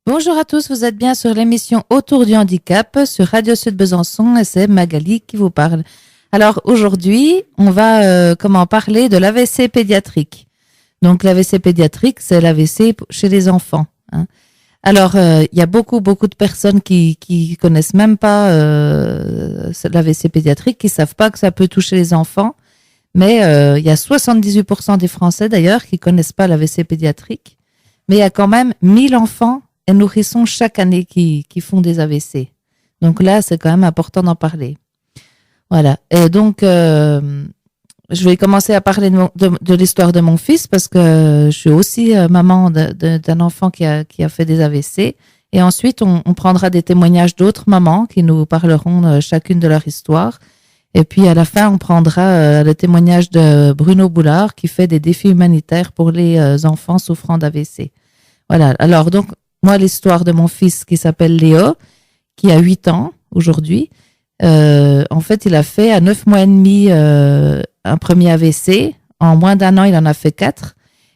Bonjour à tous, vous êtes bien sur l'émission Autour du handicap sur Radio Sud Besançon et c'est Magali qui vous parle. Alors aujourd'hui, on va parler de l'AVC pédiatrique. Donc l'AVC pédiatrique, c'est l'AVC chez les enfants. Hein. Alors il y a beaucoup de personnes qui connaissent même pas l'AVC pédiatrique, qui savent pas que ça peut toucher les enfants. Mais il y a 78% des Français d'ailleurs qui connaissent pas l'AVC pédiatrique. Mais il y a quand même 1000 enfants et nourrissons chaque année qui font des AVC. Donc là, c'est quand même important d'en parler. Voilà. Et donc, je vais commencer à parler de l'histoire de mon fils parce que je suis aussi maman d'un enfant qui a fait des AVC. Et ensuite, on prendra des témoignages d'autres mamans qui nous parleront chacune de leur histoire. Et puis, à la fin, on prendra le témoignage de Bruno Boulard qui fait des défis humanitaires pour les enfants souffrant d'AVC. Voilà. Alors, donc, moi, l'histoire de mon fils qui s'appelle Léo, qui a 8 ans aujourd'hui, en fait, il a fait à 9 mois et demi un premier AVC. En moins d'un an, il en a fait 4.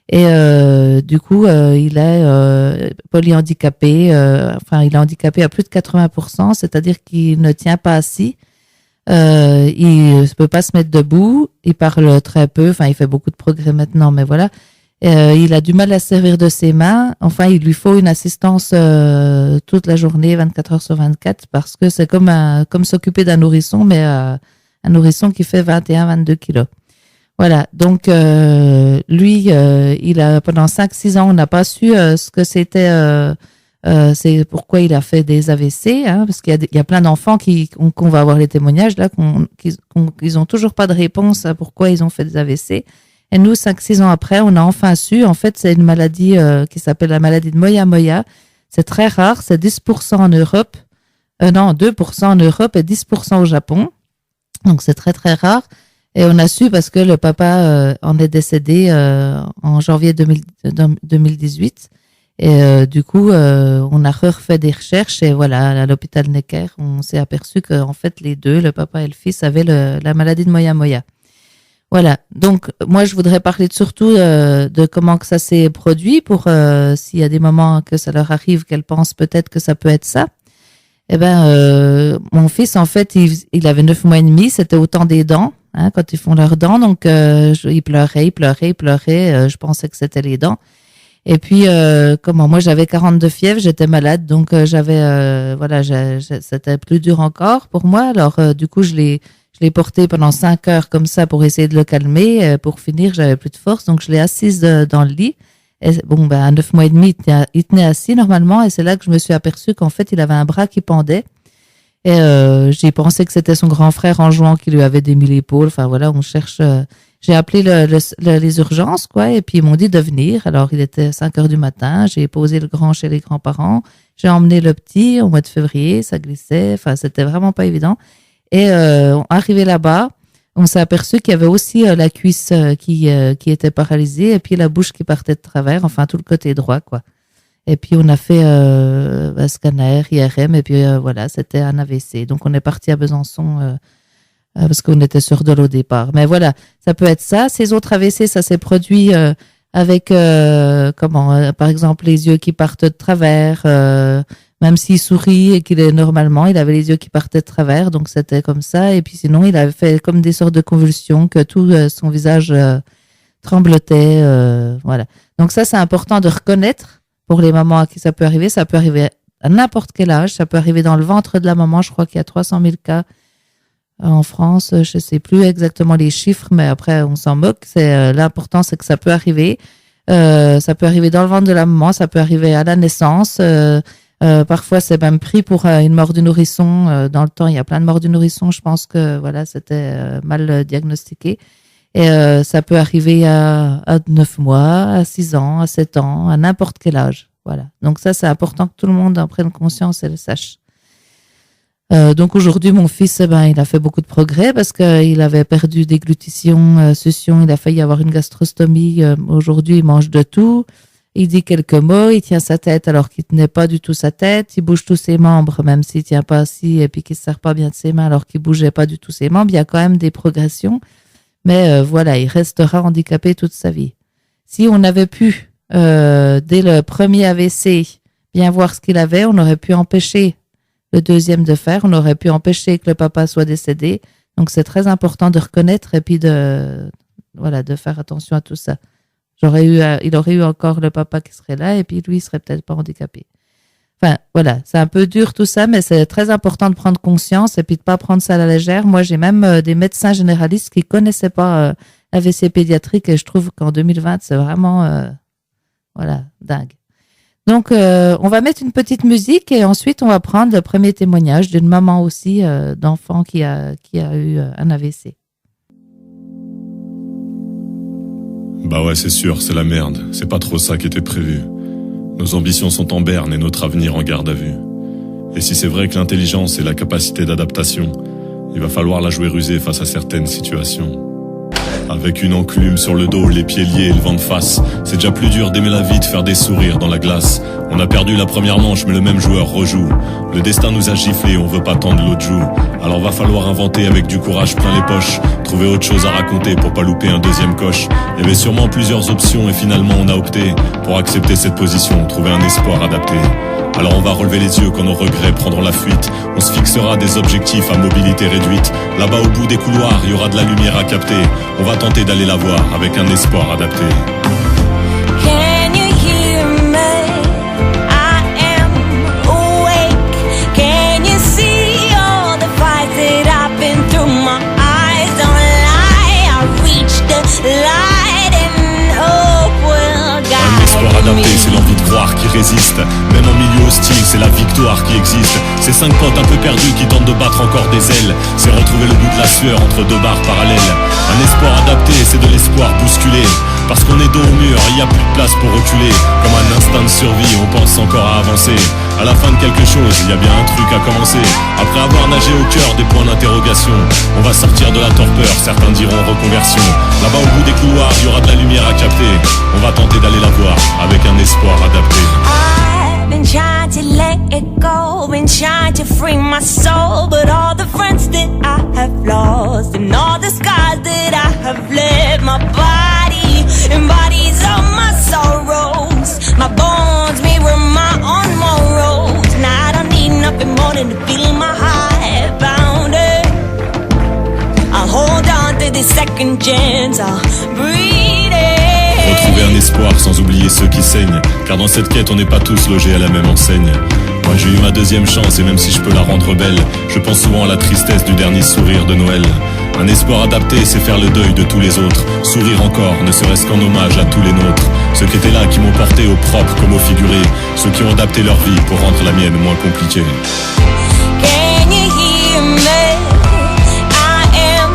Et du coup, il est polyhandicapé. Il est handicapé à plus de 80%, c'est-à-dire qu'il ne tient pas assis. Il ne peut pas se mettre debout. Il parle très peu. Enfin, il fait beaucoup de progrès maintenant, mais voilà. Il a du mal à se servir de ses mains. Enfin, il lui faut une assistance toute la journée, 24 heures sur 24, parce que c'est comme s'occuper d'un nourrisson, mais un nourrisson qui fait 21-22 kilos. Voilà. Donc, lui, il a pendant 5-6 ans, on n'a pas su ce que c'était. C'est pourquoi il a fait des AVC, hein, parce qu'il y a plein d'enfants qu'on va avoir les témoignages là, qu'ils ont toujours pas de réponse à pourquoi ils ont fait des AVC. Et nous, 5-6 ans après, on a enfin su. En fait, c'est une maladie qui s'appelle la maladie de Moya-Moya. C'est très rare, c'est 10% en Europe. 2% en Europe et 10% au Japon. Donc, c'est très, très rare. Et on a su parce que le papa en est décédé en janvier 2018. Et du coup, on a refait des recherches. Et voilà, à l'hôpital Necker, on s'est aperçu qu'en fait, les deux, le papa et le fils, avaient la maladie de Moya-Moya. Voilà. Donc, moi, je voudrais parler surtout de comment que ça s'est produit pour s'il y a des moments que ça leur arrive, qu'elles pensent peut-être que ça peut être ça. Eh ben, mon fils, en fait, il avait 9 mois et demi. C'était au temps des dents, hein, quand ils font leurs dents. Donc, il pleurait. Je pensais que c'était les dents. Et puis, moi, j'avais 42 fièvres, j'étais malade. Donc, c'était plus dur encore pour moi. Alors, du coup, je l'ai porté pendant 5 heures comme ça pour essayer de le calmer. Pour finir, j'avais plus de force, donc je l'ai assise dans le lit. Et à 9 mois et demi, il tenait assis normalement, et c'est là que je me suis aperçue qu'en fait, il avait un bras qui pendait. Et j'ai pensé que c'était son grand frère en jouant qui lui avait démis l'épaule. Enfin voilà, on cherche. J'ai appelé les urgences, quoi, et puis ils m'ont dit de venir. Alors il était 5 heures du matin. J'ai posé le grand chez les grands-parents. J'ai emmené le petit au mois de février. Ça glissait. Enfin, c'était vraiment pas évident. Et arrivé là-bas, on s'est aperçu qu'il y avait aussi la cuisse qui était paralysée et puis la bouche qui partait de travers, enfin tout le côté droit, quoi. Et puis on a fait scanner, IRM, et puis voilà, c'était un AVC. Donc on est parti à Besançon parce qu'on était sur de l'au départ. Mais voilà, ça peut être ça. Ces autres AVC, ça s'est produit avec par exemple les yeux qui partent de travers. Même s'il sourit et qu'il est normalement, il avait les yeux qui partaient de travers, donc c'était comme ça. Et puis sinon, il avait fait comme des sortes de convulsions, que tout son visage tremblotait. Voilà. Donc ça, c'est important de reconnaître pour les mamans à qui ça peut arriver. Ça peut arriver à n'importe quel âge. Ça peut arriver dans le ventre de la maman. Je crois qu'il y a 300 000 cas en France. Je sais plus exactement les chiffres, mais après, on s'en moque. L'important, c'est que ça peut arriver. Ça peut arriver dans le ventre de la maman. Ça peut arriver à la naissance. Parfois, c'est même pris pour une mort du nourrisson. Dans le temps, il y a plein de morts du nourrisson. Je pense que voilà, c'était mal diagnostiqué. Et ça peut arriver à 9 mois, à 6 ans, à 7 ans, à n'importe quel âge. Voilà. Donc ça, c'est important que tout le monde en prenne conscience et le sache. Donc aujourd'hui, mon fils, il a fait beaucoup de progrès parce qu'il avait perdu déglutition, succion. Il a failli avoir une gastrostomie. Aujourd'hui, il mange de tout. Il dit quelques mots, il tient sa tête alors qu'il tenait pas du tout sa tête, il bouge tous ses membres même s'il tient pas assis et puis qu'il se sert pas bien de ses mains alors qu'il bougeait pas du tout ses membres. Il y a quand même des progressions, mais voilà, il restera handicapé toute sa vie. Si on avait pu dès le premier AVC bien voir ce qu'il avait. On aurait pu empêcher le deuxième de faire. On aurait pu empêcher que le papa soit décédé. Donc, c'est très important de reconnaître et puis de faire attention à tout ça. Il aurait eu encore le papa qui serait là et puis lui, il serait peut-être pas handicapé. Enfin, voilà, c'est un peu dur tout ça, mais c'est très important de prendre conscience et puis de pas prendre ça à la légère. Moi, j'ai même des médecins généralistes qui connaissaient pas l'AVC pédiatrique et je trouve qu'en 2020, c'est vraiment, dingue. Donc, on va mettre une petite musique et ensuite, on va prendre le premier témoignage d'une maman aussi d'enfant qui a eu un AVC. Bah ouais, c'est sûr, c'est la merde. C'est pas trop ça qui était prévu. Nos ambitions sont en berne et notre avenir en garde à vue. Et si c'est vrai que l'intelligence et la capacité d'adaptation, il va falloir la jouer rusée face à certaines situations. Avec une enclume sur le dos, les pieds liés et le vent de face, c'est déjà plus dur d'aimer la vie, de faire des sourires dans la glace. On a perdu la première manche, mais le même joueur rejoue. Le destin nous a giflé, on veut pas tendre l'autre joue. Alors va falloir inventer avec du courage plein les poches, trouver autre chose à raconter pour pas louper un deuxième coche. Il y avait sûrement plusieurs options et finalement on a opté pour accepter cette position, trouver un espoir adapté. Alors on va relever les yeux quand nos regrets prendront la fuite. On se fixera des objectifs à mobilité réduite. Là-bas au bout des couloirs, il y aura de la lumière à capter. On va tenter d'aller la voir avec un espoir adapté. Can you hear me? I am awake. Can you see all the fights that I've been through? My eyes don't lie. I reached the light and hope will guide me. Un espoir adapté, c'est l'envie de croire qui résiste. Même en milieu hostile, c'est la victoire qui existe. C'est 5 potes un peu perdus qui tentent de battre encore des ailes. C'est retrouver le bout de la sueur entre deux barres parallèles. Un espoir adapté, c'est de l'espoir bousculé. Parce qu'on est dos au mur, il n'y a plus de place pour reculer. Comme un instinct de survie, on pense encore à avancer. À la fin de quelque chose, il y a bien un truc à commencer. Après avoir nagé au cœur des points d'interrogation, on va sortir de la torpeur, certains diront reconversion. Là-bas au bout des couloirs, il y aura de la lumière à capter. On va tenter d'aller la voir avec un espoir adapté. I've been trying to let it go, been trying to free my soul, but all the friends that I have lost and all the scars that I have left, my body embodies all my sorrows, my bones mirror my own morals. Now I don't need nothing more than to feel my heart pounding. I'll hold on to this second chance, I'll breathe it. Retrouver un espoir sans oublier ceux qui saignent. Car dans cette quête on n'est pas tous logés à la même enseigne. Moi j'ai eu ma deuxième chance et même si je peux la rendre belle, je pense souvent à la tristesse du dernier sourire de Noël. Un espoir adapté c'est faire le deuil de tous les autres. Sourire encore, ne serait-ce qu'en hommage à tous les nôtres. Ceux qui étaient là, qui m'ont porté au propre comme au figuré. Ceux qui ont adapté leur vie pour rendre la mienne moins compliquée. Can you hear me? I am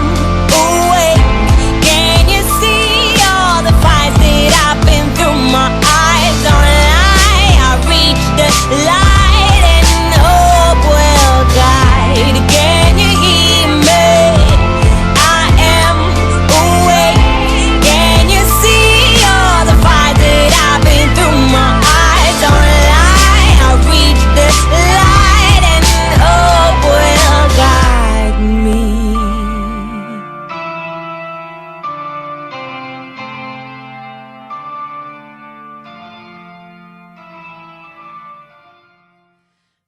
awake. Can you see all the fights that I've been through? My eyes don't lie. I reach the light and hope will guide. Can you hear me? I am awake. Can you see all the fights that I've been through? My eyes don't lie. I reach the light and hope will guide me.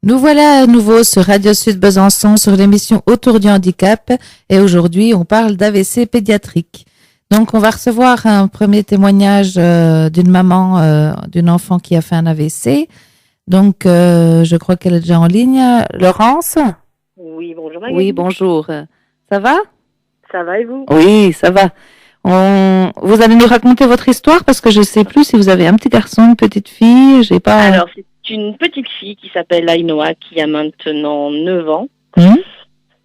Nous voilà à nouveau sur Radio Sud Besançon sur l'émission Autour du handicap et aujourd'hui on parle d'AVC pédiatrique. Donc on va recevoir un premier témoignage d'une maman d'une enfant qui a fait un AVC. Donc je crois qu'elle est déjà en ligne. Laurence ? Oui, bonjour Magali. Oui, bonjour. Ça va ? Ça va et vous? Oui, ça va. Vous allez nous raconter votre histoire parce que je sais plus si vous avez un petit garçon, une petite fille. J'ai pas. Alors, c'est une petite fille qui s'appelle Ainoa, qui a maintenant 9 ans.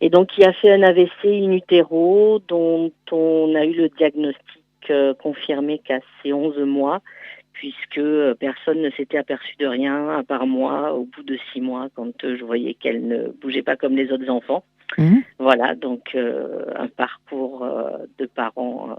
Et donc, qui a fait un AVC in utero, dont on a eu le diagnostic confirmé qu'à ses 11 mois, puisque personne ne s'était aperçu de rien, à part moi, au bout de 6 mois, quand je voyais qu'elle ne bougeait pas comme les autres enfants. Voilà, donc un parcours de parents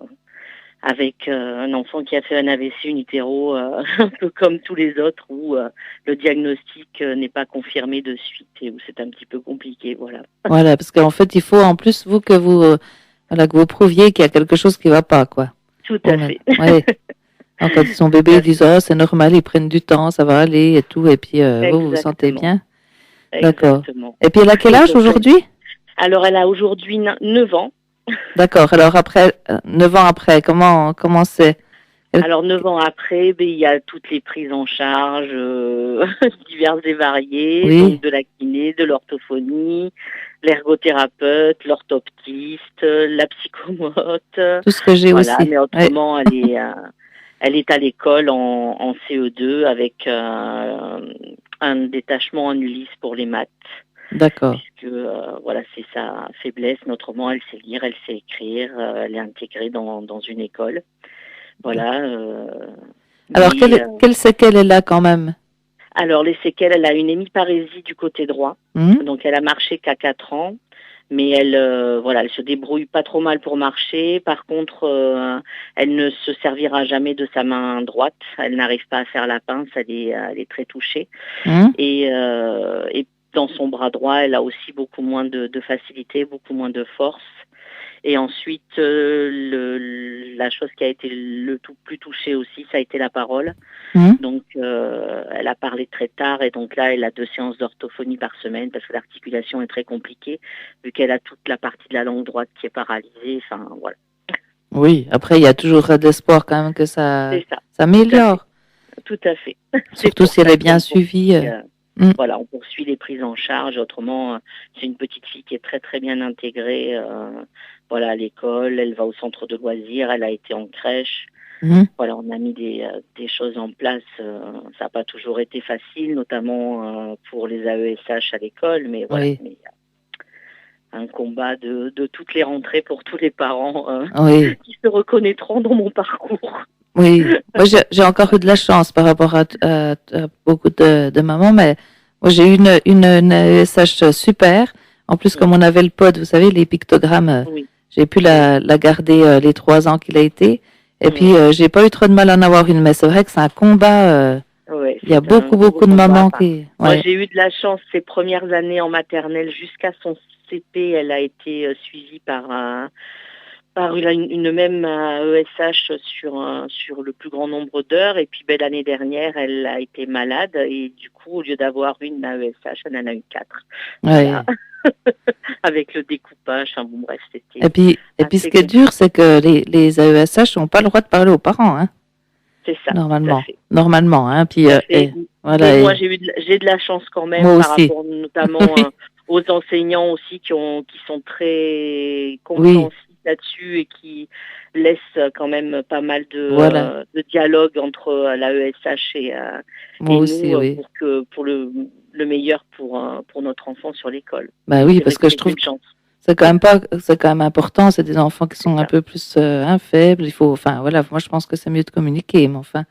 avec un enfant qui a fait un AVC in utero, un peu comme tous les autres, où le diagnostic n'est pas confirmé de suite et où c'est un petit peu compliqué, voilà. Voilà, parce qu'en fait, il faut en plus que vous prouviez qu'il y a quelque chose qui va pas, quoi. Tout à fait. Ouais. Alors, quand ils sont bébés, ils disent, oh, c'est normal, ils prennent du temps, ça va aller et tout. Et puis, vous vous sentez bien. D'accord. Exactement. Et puis, elle a quel âge aujourd'hui? Alors, elle a aujourd'hui 9 ans. D'accord. Alors, après, 9 ans après, comment c'est? Alors, 9 ans après, ben, il y a toutes les prises en charge diverses et variées, Oui. donc de la kiné, de l'orthophonie, l'ergothérapeute, l'orthoptiste, la psychomote. Tout ce que j'ai Voilà, aussi. mais autrement, elle est à l'école en CE2 avec un détachement en Ulysse pour les maths. D'accord. Puisque voilà, c'est sa faiblesse. Mais autrement, elle sait lire, elle sait écrire, elle est intégrée dans une école. Voilà. Alors, quelle séquelle elle a quand même? Alors, les séquelles, elle a une hémiparésie du côté droit. Donc, elle a marché qu'à 4 ans. Mais elle se débrouille pas trop mal pour marcher. Par contre, elle ne se servira jamais de sa main droite. Elle n'arrive pas à faire la pince. Elle est très touchée. Et dans son bras droit, elle a aussi beaucoup moins de facilité, beaucoup moins de force. Et ensuite, la chose qui a été le plus touchée aussi, ça a été la parole. Donc, elle a parlé très tard et donc là, elle a 2 séances d'orthophonie par semaine parce que l'articulation est très compliquée vu qu'elle a toute la partie de la langue droite qui est paralysée. Enfin, voilà. Oui, après, il y a toujours d'espoir quand même que ça s'améliore. Tout à fait. Surtout si elle est bien suivie. Voilà, on poursuit les prises en charge. Autrement, c'est une petite fille qui est très très bien intégrée. Voilà, à l'école, elle va au centre de loisirs, elle a été en crèche. Voilà, on a mis des choses en place. Ça n'a pas toujours été facile, notamment pour les AESH à l'école, mais voilà. Oui. Mais, un combat de toutes les rentrées pour tous les parents qui se reconnaîtront dans mon parcours. Oui, moi j'ai encore eu de la chance par rapport à beaucoup de mamans, mais moi j'ai eu une AESH super. En plus, comme on avait le pod, vous savez, les pictogrammes, j'ai pu la garder les 3 ans qu'il a été. Et puis, j'ai pas eu trop de mal à en avoir une, mais c'est vrai que c'est un combat. Il y a beaucoup de mamans qui... Moi, j'ai eu de la chance ces premières années en maternelle jusqu'à son CP. Elle a été suivie par une même ESH sur le plus grand nombre d'heures. Et puis, l'année dernière, elle a été malade. Et du coup, au lieu d'avoir une AESH, elle en a eu 4. Voilà. Avec le découpage, enfin bon bref, c'était... Et puis ce qui est dur, c'est que les AESH n'ont pas le droit de parler aux parents, hein. C'est ça. Normalement, hein. Puis, voilà, moi, j'ai de la chance quand même par rapport notamment aux enseignants aussi qui sont très compréhensifs là-dessus et qui laissent quand même pas mal de dialogue entre la ESH et nous pour le meilleur pour notre enfant sur l'école. Bah oui, parce que je trouve que c'est quand même important. C'est des enfants qui sont un peu plus faibles. Il faut, enfin voilà, moi je pense que c'est mieux de communiquer, mais enfin.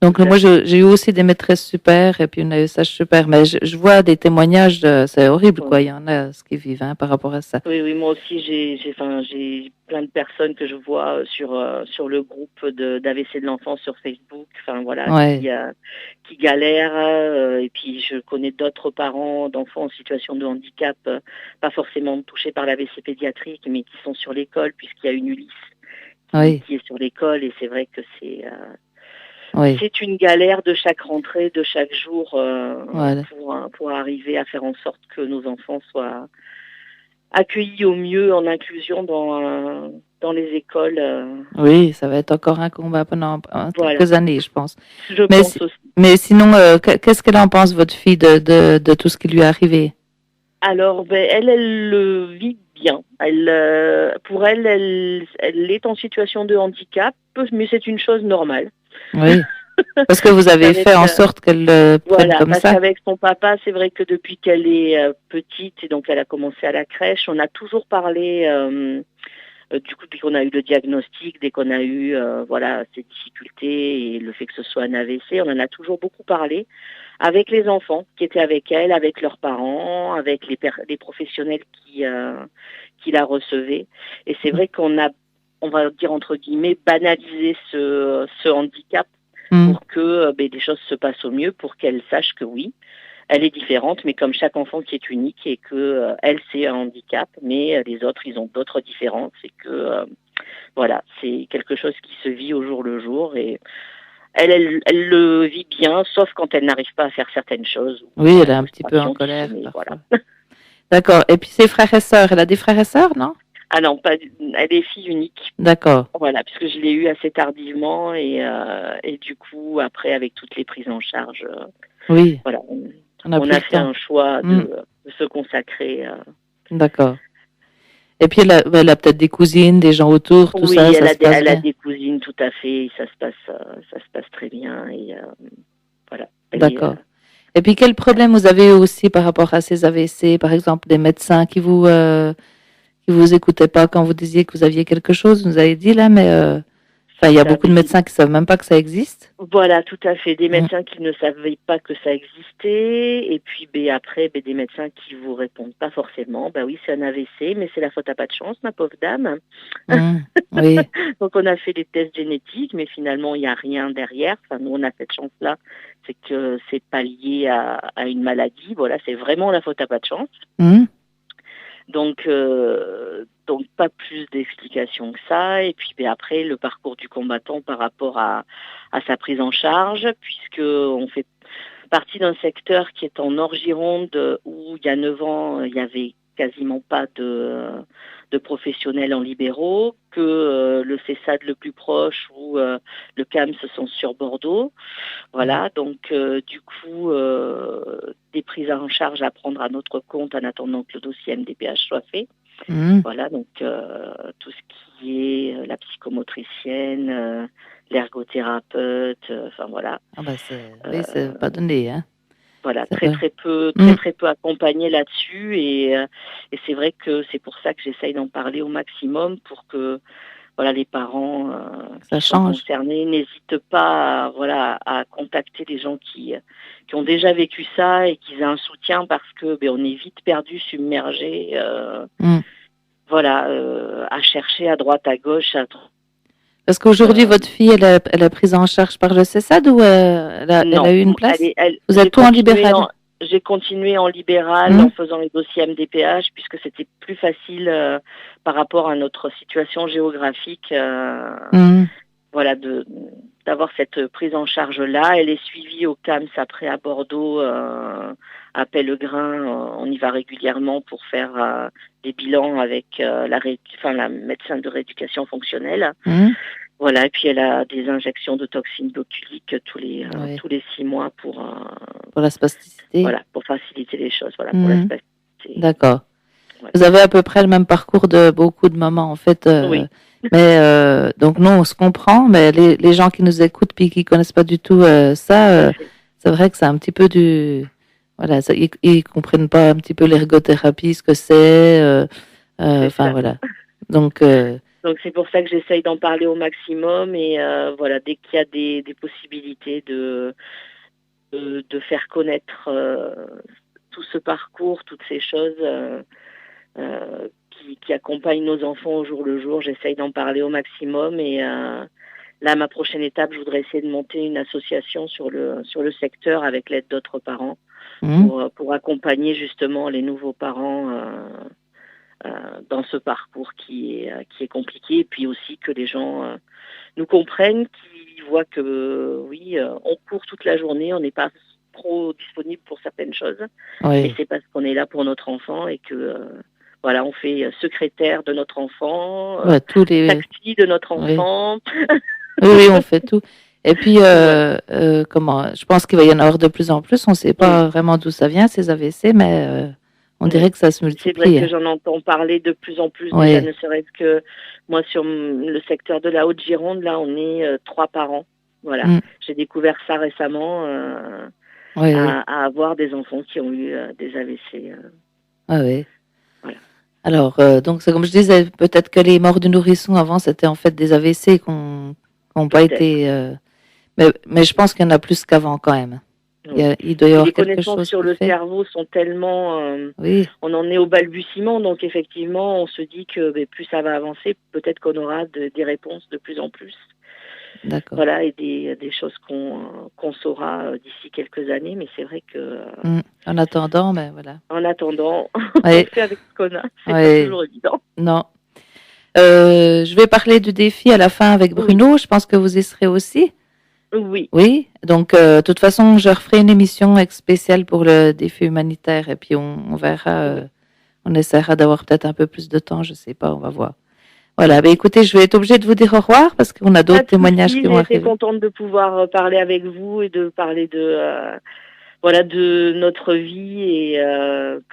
Donc moi j'ai eu aussi des maîtresses super et puis une AESH super, mais je vois des témoignages, c'est horrible quoi. Il y en a ce qui vivent par rapport à ça. Oui, moi aussi j'ai plein de personnes que je vois sur le groupe d'AVC de l'enfant sur Facebook. Enfin voilà, qui galèrent. Et puis je connais d'autres parents d'enfants en situation de handicap, pas forcément touchés par l'AVC pédiatrique, mais qui sont sur l'école puisqu'il y a une Ulysse qui est sur l'école et c'est vrai que c'est une galère de chaque rentrée, de chaque jour pour arriver à faire en sorte que nos enfants soient accueillis au mieux en inclusion dans les écoles. Oui, ça va être encore un combat pendant quelques années, je pense. Je pense aussi. Mais sinon, qu'est-ce qu'elle en pense, votre fille, de tout ce qui lui est arrivé? Alors, elle le vit bien. Pour elle est en situation de handicap, mais c'est une chose normale. Oui, parce que vous avez fait en sorte qu'elle prenne comme ça. Parce qu'avec son papa, c'est vrai que depuis qu'elle est petite, et donc elle a commencé à la crèche, on a toujours parlé, du coup, depuis qu'on a eu le diagnostic, dès qu'on a eu ces difficultés et le fait que ce soit un AVC, on en a toujours beaucoup parlé avec les enfants qui étaient avec elle, avec leurs parents, avec les professionnels qui la recevaient. Et c'est vrai qu'on va dire entre guillemets, banaliser ce handicap pour que des choses se passent au mieux, pour qu'elle sache que oui, elle est différente, mais comme chaque enfant qui est unique et que elle c'est un handicap, mais les autres ils ont d'autres différences et que c'est quelque chose qui se vit au jour le jour et elle le vit bien, sauf quand elle n'arrive pas à faire certaines choses. Oui, elle est un petit peu en colère. Voilà. D'accord. Et puis ses frères et sœurs, elle a des frères et sœurs, non? Ah non, elle est fille unique. D'accord. Voilà, puisque je l'ai eu assez tardivement et du coup, après, avec toutes les prises en charge, oui. Voilà, On a fait un choix de se consacrer. D'accord. Et puis elle a peut-être des cousines, des gens autour, tout ça. Oui, elle a des cousines, tout à fait. Et ça se passe très bien. Et voilà. D'accord. Et puis quel problème vous avez eu aussi par rapport à ces AVC, par exemple des médecins qui vous écoutaient pas quand vous disiez que vous aviez quelque chose, vous avez dit là, mais il y a beaucoup de médecins qui savent même pas que ça existe. Voilà, tout à fait. Des médecins qui ne savaient pas que ça existait, et puis après, des médecins qui vous répondent pas forcément. Oui, c'est un AVC, mais c'est la faute à pas de chance, ma pauvre dame. Oui. Donc on a fait des tests génétiques, mais finalement il n'y a rien derrière. Enfin, nous on a cette chance-là, c'est que c'est pas lié à une maladie. Voilà, c'est vraiment la faute à pas de chance. Donc pas plus d'explications que ça. Et puis après, le parcours du combattant par rapport à sa prise en charge, puisque on fait partie d'un secteur qui est en Nord-Gironde où il y a 9 ans, il y avait quasiment pas de professionnels en libéraux, que le CESAD le plus proche ou le CAMS sont sur Bordeaux. Voilà, donc du coup, des prises en charge à prendre à notre compte en attendant que le dossier MDPH soit fait. Voilà, donc tout ce qui est la psychomotricienne, l'ergothérapeute, enfin voilà. C'est pas donné, hein. Voilà, très peu accompagné là-dessus et c'est vrai que c'est pour ça que j'essaye d'en parler au maximum pour que les parents qui sont concernés n'hésitent pas à contacter les gens qui ont déjà vécu ça et qu'ils aient un soutien parce que on est vite perdu, submergé, à chercher à droite, à gauche. Parce qu'aujourd'hui, votre fille, elle est prise en charge par le CESAD ou elle a eu une place? Vous êtes tout en libéral? J'ai continué en libéral en faisant les dossiers MDPH puisque c'était plus facile par rapport à notre situation géographique. D'avoir cette prise en charge-là. Elle est suivie au CAMS après à Bordeaux, à Pellegrin. On y va régulièrement pour faire des bilans avec la médecin de rééducation fonctionnelle. Voilà, et puis elle a des injections de toxines botuliques tous les 6 mois pour la spasticité. Voilà, pour faciliter les choses. Voilà, pour la spasticité. D'accord. Ouais. Vous avez à peu près le même parcours de beaucoup de mamans en fait. Oui. Mais donc nous on se comprend, mais les gens qui nous écoutent puis qui connaissent pas du tout ça, c'est vrai que c'est un petit peu ils comprennent pas un petit peu l'ergothérapie, ce que c'est. Enfin voilà. Donc c'est pour ça que j'essaye d'en parler au maximum et dès qu'il y a des possibilités de faire connaître tout ce parcours, toutes ces choses qui accompagnent nos enfants au jour le jour, j'essaye d'en parler au maximum et là ma prochaine étape, je voudrais essayer de monter une association sur le secteur avec l'aide d'autres parents pour accompagner justement les nouveaux parents dans ce parcours qui est compliqué et puis aussi que les gens nous comprennent, qu'ils voient que on court toute la journée, on n'est pas trop disponible pour certaines choses et c'est parce qu'on est là pour notre enfant et que on fait secrétaire de notre enfant, taxi de notre enfant. Oui, on fait tout. Et puis, je pense qu'il va y en avoir de plus en plus. On ne sait pas vraiment d'où ça vient, ces AVC, mais on dirait que ça se multiplie. C'est vrai que j'en entends parler de plus en plus. Déjà, ne serait-ce que moi, sur le secteur de la Haute-Gironde, là, on est 3 par an. Voilà. J'ai découvert ça récemment, à avoir des enfants qui ont eu des AVC. Ah oui. Voilà. Alors, donc, c'est comme je disais, peut-être que les morts du nourrisson avant, c'était en fait des AVC qui n'ont pas été... mais je pense qu'il y en a plus qu'avant quand même. Il doit y avoir quelque chose. Les connaissances sur le cerveau sont tellement... On en est au balbutiement, donc effectivement, on se dit que plus ça va avancer, peut-être qu'on aura des réponses de plus en plus. D'accord. Voilà, et des choses qu'on saura d'ici quelques années, mais c'est vrai que... En attendant, ben voilà. En attendant, on fait avec ce qu'on a. C'est pas toujours évident. Non. Je vais parler du défi à la fin avec Bruno. Je pense que vous y serez aussi. Oui, Oui, donc de toute façon, je referai une émission spéciale pour le défi humanitaire et puis on verra, on essaiera d'avoir peut-être un peu plus de temps, je sais pas, on va voir. Voilà, bah écoutez, je vais être obligée de vous dire au revoir parce qu'on a pas d'autres de témoignages souci. qui vont J'ai été arriver. contente de pouvoir parler avec vous et de parler de notre vie et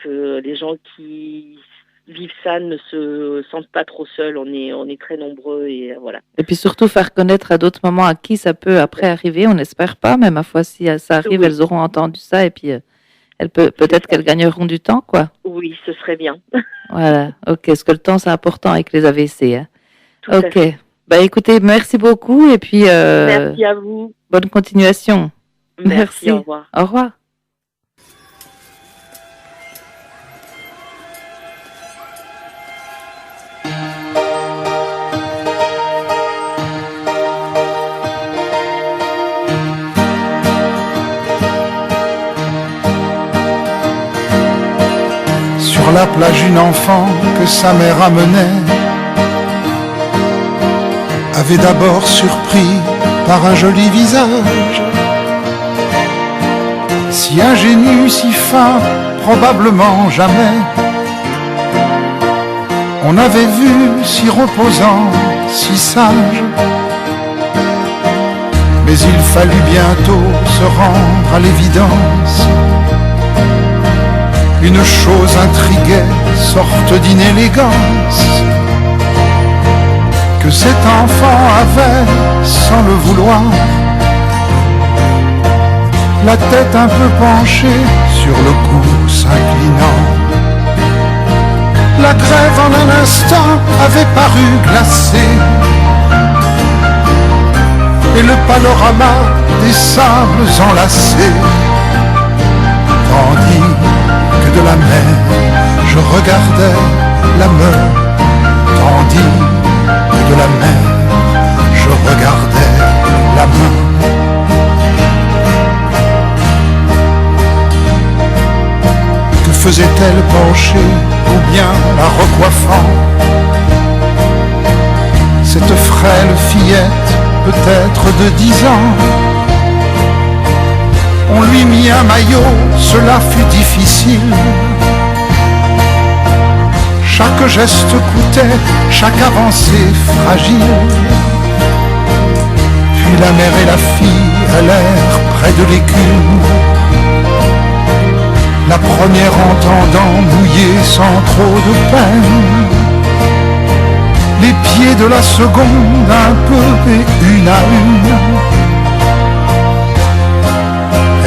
que les gens qui vivent ça ne se sentent pas trop seuls. On est très nombreux et voilà. Et puis surtout faire connaître à d'autres moments à qui ça peut après arriver, on n'espère pas, mais ma foi, si ça arrive, Oui. elles auront entendu ça et puis peut-être ça. qu'elles gagneront du temps, quoi. Oui, ce serait bien. Voilà, ok, parce que le temps c'est important avec les AVC, hein. Tout à fait. Ok, bah écoutez, merci beaucoup et puis Merci à vous. bonne continuation. Merci. Au revoir. Au revoir. Sur la plage, une enfant que sa mère amenait avait d'abord surpris par un joli visage, si ingénu, si fin, probablement jamais on avait vu si reposant, si sage. Mais il fallut bientôt se rendre à l'évidence. Une chose intriguait, sorte d'inélégance, que cet enfant avait, sans le vouloir, la tête un peu penchée sur le cou s'inclinant. La grève en un instant avait paru glacée, et le panorama des sables enlacés, tandis que de la mer je regardais la mer, tandis que de la mer je regardais la main. Que faisait-elle penchée ou bien la recoiffant, cette frêle fillette peut-être de 10 ans? On lui mit un maillot, cela fut difficile. Chaque geste coûtait, chaque avancée fragile. Puis la mère et la fille allèrent près de l'écume, la première entendant mouiller sans trop de peine les pieds de la seconde un peu et une à une.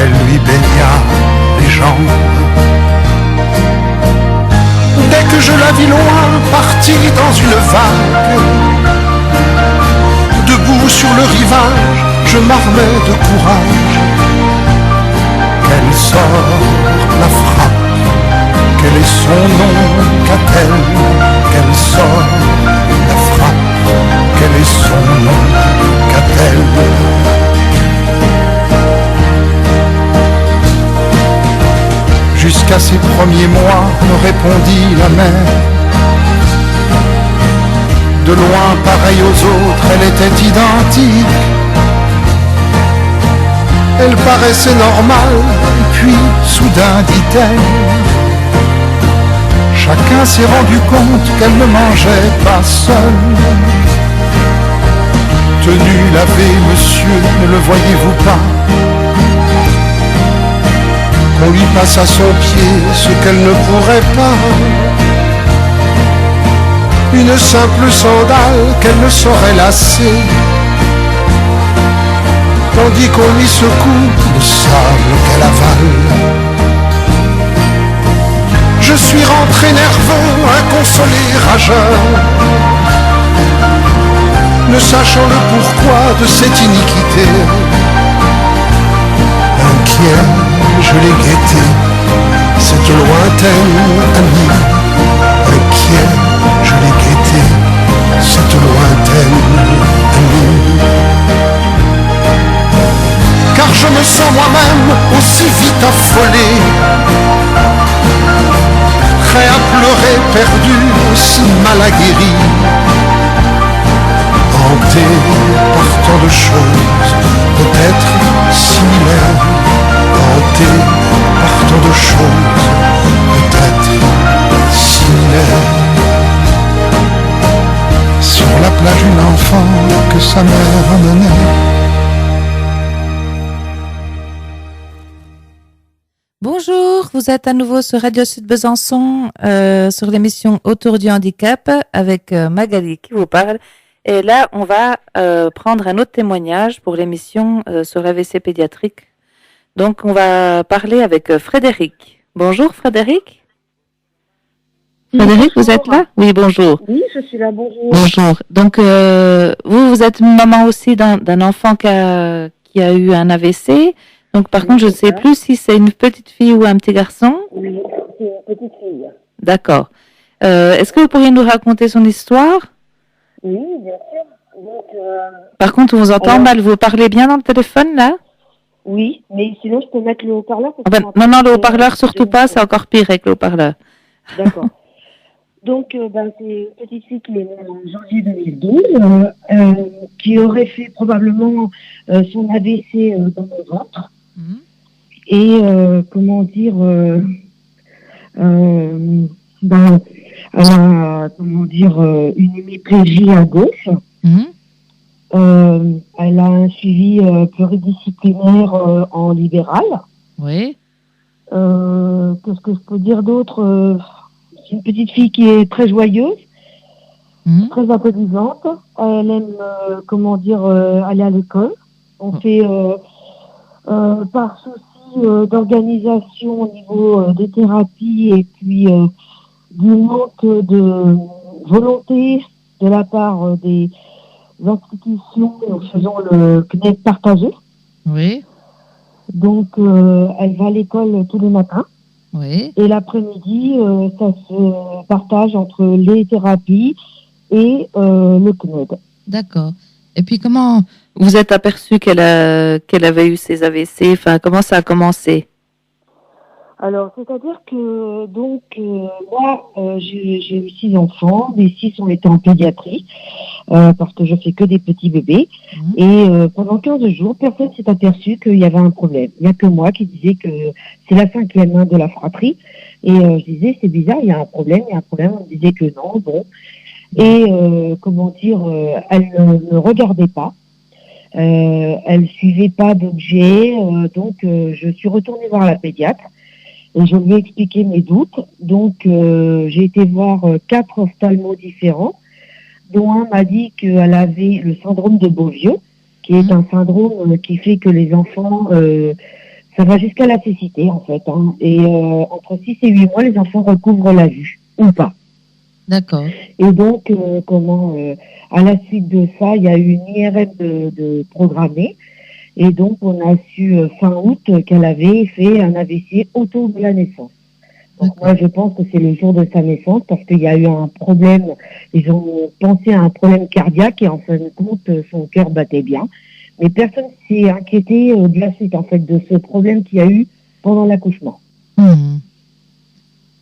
Elle lui baigna les jambes. Dès que je la vis loin, partie dans une vague, debout sur le rivage, je m'armais de courage. Qu'elle sort la frappe, quel est son nom, qu'a-t-elle? Qu'elle sort la frappe, quel est son nom, qu'a-t-elle? Jusqu'à ses premiers mois, me répondit la mère. De loin, pareille aux autres, elle était identique. Elle paraissait normale, et puis, soudain, dit-elle, chacun s'est rendu compte qu'elle ne mangeait pas seule. Tenue, lavée, monsieur, ne le voyez-vous pas? On lui passe à son pied ce qu'elle ne pourrait pas. Une simple sandale qu'elle ne saurait lasser, tandis qu'on lui secoue le sable qu'elle avale. Je suis rentré nerveux, inconsolé, rageur, ne sachant le pourquoi de cette iniquité. Inquiet, je l'ai guetté, cette lointaine amie. Inquiet, je l'ai guetté, cette lointaine amie. Car je me sens moi-même aussi vite affolé, prêt à pleurer, perdu, aussi mal aguerri, hanté hanté par tant de choses, peut-être similaires, hanté par tant de choses, peut-être similaires. Sur la plage, une enfant que sa mère amenait. Bonjour, vous êtes à nouveau sur Radio Sud Besançon sur l'émission Autour du handicap avec Magali qui vous parle. Et là, on va prendre un autre témoignage pour l'émission sur l'AVC pédiatrique. Donc, on va parler avec Frédéric. Bonjour Frédéric. Frédéric, vous êtes là? Oui, bonjour. Oui, je suis là, bonjour. Bonjour. Donc, vous êtes maman aussi d'un enfant qui a eu un AVC. Donc, par contre, je ne sais plus si c'est une petite fille ou un petit garçon. Oui, c'est une petite fille. D'accord. Est-ce que vous pourriez nous raconter son histoire? Oui, bien sûr. Donc, par contre, on vous entend mal. Vous parlez bien dans le téléphone, là? Oui, mais sinon, je peux mettre le haut-parleur. Non, le haut-parleur, surtout pas. C'est encore pire avec le haut-parleur. D'accord. Donc, c'est une petite fille qui est née en janvier 2012, qui aurait fait probablement son AVC dans mon ventre. Et, comment dire, elle a, comment dire, une hémiplégie à gauche. Elle a un suivi pluridisciplinaire en libéral. Oui. Qu'est-ce que je peux dire d'autre? C'est une petite fille qui est très joyeuse, très intelligente. Elle aime, comment dire, aller à l'école. On fait, par souci d'organisation au niveau des thérapies et puis du manque de volonté de la part des institutions, nous faisons le CNED partagé. Oui. Donc, elle va à l'école tous les matins. Oui. Et l'après-midi, ça se partage entre les thérapies et le CNED. D'accord. Et puis, comment vous êtes aperçu qu'elle avait eu ses AVC? Enfin, comment ça a commencé? Alors, c'est-à-dire que, donc, moi, j'ai eu 6 enfants. Les 6 ont été en pédiatrie, parce que je fais que des petits bébés. Et pendant 15 jours, personne s'est aperçu qu'il y avait un problème. Il n'y a que moi qui disais que c'est la 5e de la fratrie. Et je disais, c'est bizarre, il y a un problème, il y a un problème. On me disait que non, bon. Et, comment dire, elle ne me regardait pas. Elle suivait pas d'objet. Donc, je suis retournée voir la pédiatre. Et je lui ai expliqué mes doutes. Donc, j'ai été voir 4 ophtalmos différents, dont un m'a dit qu'elle avait le syndrome de Beauvieux, qui est un syndrome qui fait que les enfants, ça va jusqu'à la cécité, en fait. Hein. Et entre 6 et 8 mois, les enfants recouvrent la vue, ou pas. D'accord. Et donc, à la suite de ça, il y a eu une IRM de programmée. Et donc, on a su fin août qu'elle avait fait un AVC autour de la naissance. Donc, moi, je pense que c'est le jour de sa naissance parce qu'il y a eu un problème. Ils ont pensé à un problème cardiaque et en fin de compte, son cœur battait bien. Mais personne s'est inquiété de la suite, en fait, de ce problème qu'il y a eu pendant l'accouchement.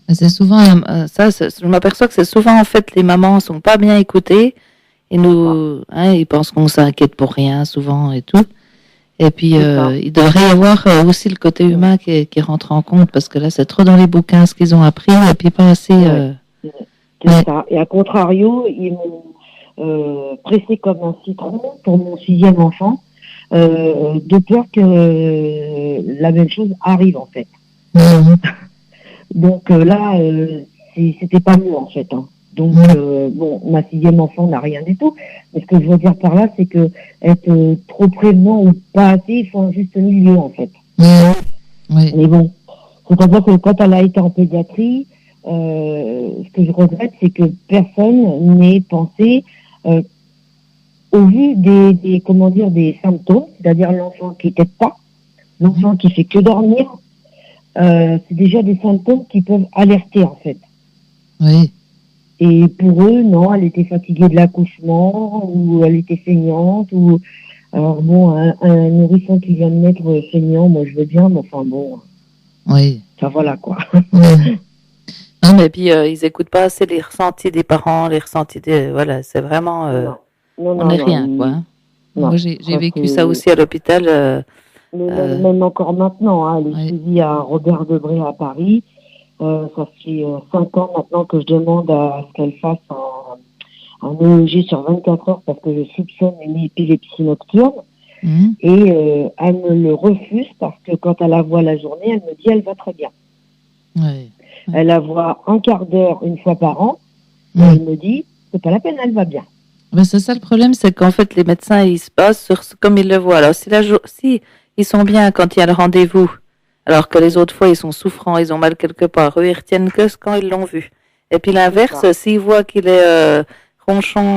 C'est souvent, je m'aperçois que c'est souvent, en fait, les mamans sont pas bien écoutées et nous, ils pensent qu'on s'inquiète pour rien, souvent et tout. Et puis, il devrait y avoir aussi le côté humain qui rentre en compte, parce que là, c'est trop dans les bouquins ce qu'ils ont appris, et puis pas assez... C'est ça. Et à contrario, ils m'ont pressé comme un citron pour mon 6e enfant, de peur que la même chose arrive, en fait. Donc là, c'était pas nous, en fait. Hein. Donc, bon, ma 6e enfant n'a rien du tout. Mais ce que je veux dire par là, c'est que être trop prévenant ou pas assez, il faut un juste milieu, en fait. Oui. Mais bon, c'est-à-dire que quand elle a été en pédiatrie, ce que je regrette, c'est que personne n'ait pensé, au vu des symptômes, c'est-à-dire l'enfant qui tète pas, l'enfant qui fait que dormir, c'est déjà des symptômes qui peuvent alerter, en fait. Oui. Et pour eux, non, elle était fatiguée de l'accouchement, ou elle était saignante, ou... Alors bon, un nourrisson qui vient de naître saignant, moi je veux bien, mais enfin bon... Oui. Ça voilà, quoi. Non, mais puis ils écoutent pas assez les ressentis des parents, les ressentis des... Voilà, c'est vraiment... on n'est rien, quoi. Hein. Non, Moi, j'ai ça, vécu c'est- ça aussi à l'hôpital. Même encore maintenant, hein, elle est Ouais. suivie à Robert Debré à Paris. Ça fait 5 ans maintenant que je demande à ce qu'elle fasse un EEG sur 24 heures parce que je soupçonne une épilepsie nocturne. Mhm. Et elle me le refuse parce que quand elle la voit la journée, elle me dit elle va très bien. Ouais. Elle la voit un quart d'heure une fois par an. Et Mhm. elle me dit c'est pas la peine, elle va bien. Ben, c'est ça le problème, c'est qu'en fait, les médecins, ils se basent sur comme ils le voient. Alors, si ils sont bien quand il y a le rendez-vous, alors que les autres fois, ils sont souffrants, ils ont mal quelque part, eux, ils retiennent que quand ils l'ont vu. Et puis l'inverse, s'ils voient qu'il est ronchon,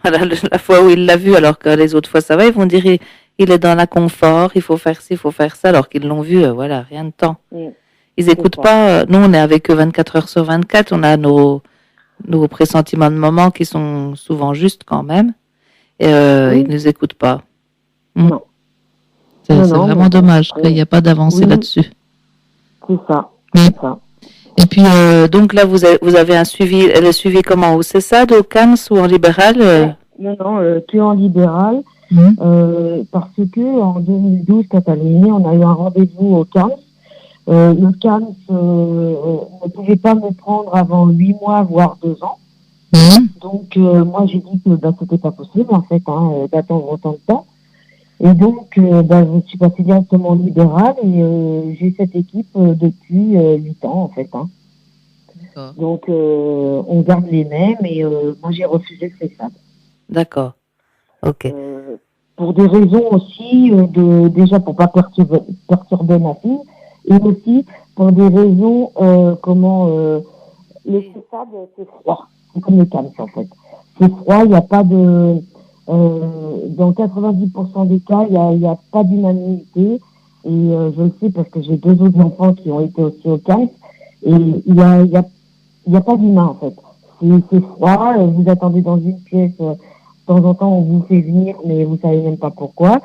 voilà, la fois où il l'a vu, alors que les autres fois, ça va, ils vont dire il est dans l'inconfort, il faut faire ci, il faut faire ça, alors qu'ils l'ont vu, voilà, rien de temps. Mm. Ils écoutent ça. pas, nous, on est avec eux 24 heures sur 24, on a nos pressentiments de moment qui sont souvent justes quand même. Et Oui. ils ne nous écoutent pas. Non. C'est Non, c'est non, vraiment mais- dommage qu'il n'y a pas d'avancée Oui. là-dessus. C'est ça. Oui. C'est ça. Et puis, donc là, vous avez un suivi. Elle est suivie comment? Au CESAD, au CAMS ou en libéral Non, que en libéral. Mhm. Parce que en 2012, quand elle est née, on a eu un rendez-vous au CAMS. Le CAMS ne pouvait pas me prendre avant 8 mois, voire 2 ans. Mhm. Donc, moi, j'ai dit que c'était pas possible, en fait, d'attendre autant de temps. Et donc, je suis passée directement en libéral et j'ai cette équipe depuis 8 ans, en fait. Hein. D'accord. Donc, on garde les mêmes et moi, j'ai refusé le CESAD. D'accord. Ok. Pour des raisons aussi, déjà pour pas perturber ma fille, et aussi pour des raisons, le CESAD, c'est froid. C'est comme le CAMS, en fait. C'est froid, il n'y a pas de... dans 90% des cas, il y a pas d'unanimité. Et je le sais parce que j'ai 2 autres enfants qui ont été aussi au CAMS. Et il y a pas d'humain, en fait. C'est froid, vous attendez dans une pièce... de temps en temps, on vous fait venir, mais vous savez même pas pourquoi.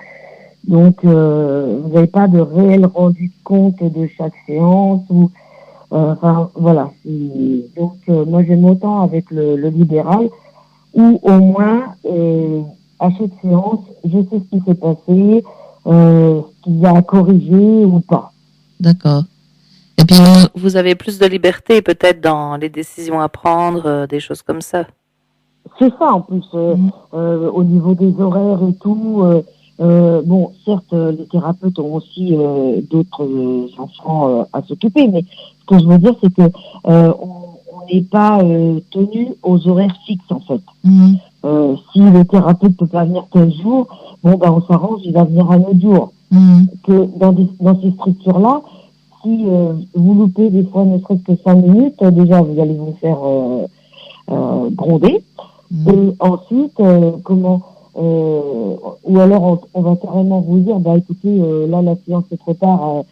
Donc, vous n'avez pas de réel rendu compte de chaque séance. Ou, enfin, voilà. Donc, moi, j'aime autant avec le libéral, où au moins, à chaque séance, je sais ce qui s'est passé, ce qu'il y a à corriger ou pas. D'accord. Et puis, vous avez plus de liberté peut-être dans les décisions à prendre, des choses comme ça. C'est ça, en plus, au niveau des horaires et tout. Bon, certes, les thérapeutes ont aussi d'autres enfants à s'occuper, mais ce que je veux dire, c'est que on n'est pas tenu aux horaires fixes, en fait. Mhm. Si le thérapeute peut pas venir tel jour, bon, on s'arrange, il va venir un autre jour. Mhm. Que dans ces structures-là, si vous loupez des fois ne serait-ce que 5 minutes, déjà, vous allez vous faire gronder. Mhm. Et ensuite, ou alors on va carrément vous dire, écoutez, là la séance est trop tard,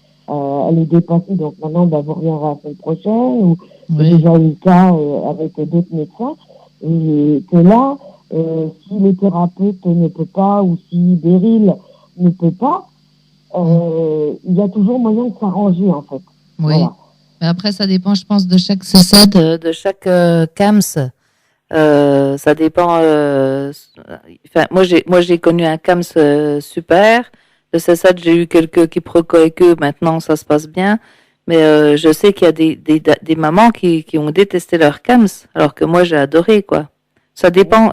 elle est dépassée, donc maintenant vous reviendrez la semaine prochaine, ou c'est Oui. déjà eu le cas avec d'autres médecins, et que là, si le thérapeute ne peut pas, ou si Beryl ne peut pas, il y a toujours moyen de s'arranger en fait. Oui. Voilà. Mais après, ça dépend, je pense, de chaque CESAD, de chaque CAMS. Ça dépend. Enfin, moi, j'ai connu un CAMS super. Le CESAD, j'ai eu quelques quiproquos avec eux. Maintenant, ça se passe bien. Mais je sais qu'il y a des mamans qui ont détesté leur CAMS, alors que moi, j'ai adoré, quoi. Ça dépend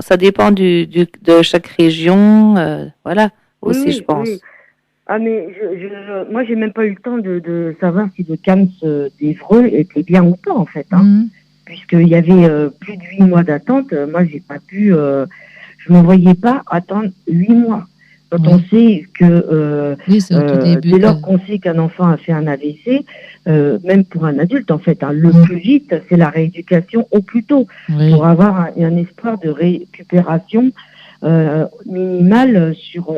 de chaque région, voilà, aussi, Oui, je pense. oui. Ah, mais moi, j'ai même pas eu le temps de savoir si le CAMS d'Évreux était bien ou pas, en fait. Hein. Mhm. Puisqu'il y avait plus de 8 mois d'attente. Moi, j'ai pas pu... je me voyais pas attendre 8 mois. Quand Oui. on sait que... Oui, c'est au tout début. dès lors qu'on sait qu'un enfant a fait un AVC, même pour un adulte, en fait, hein, le plus vite, c'est la rééducation au plus tôt. Oui. Pour avoir un espoir de récupération minimale sur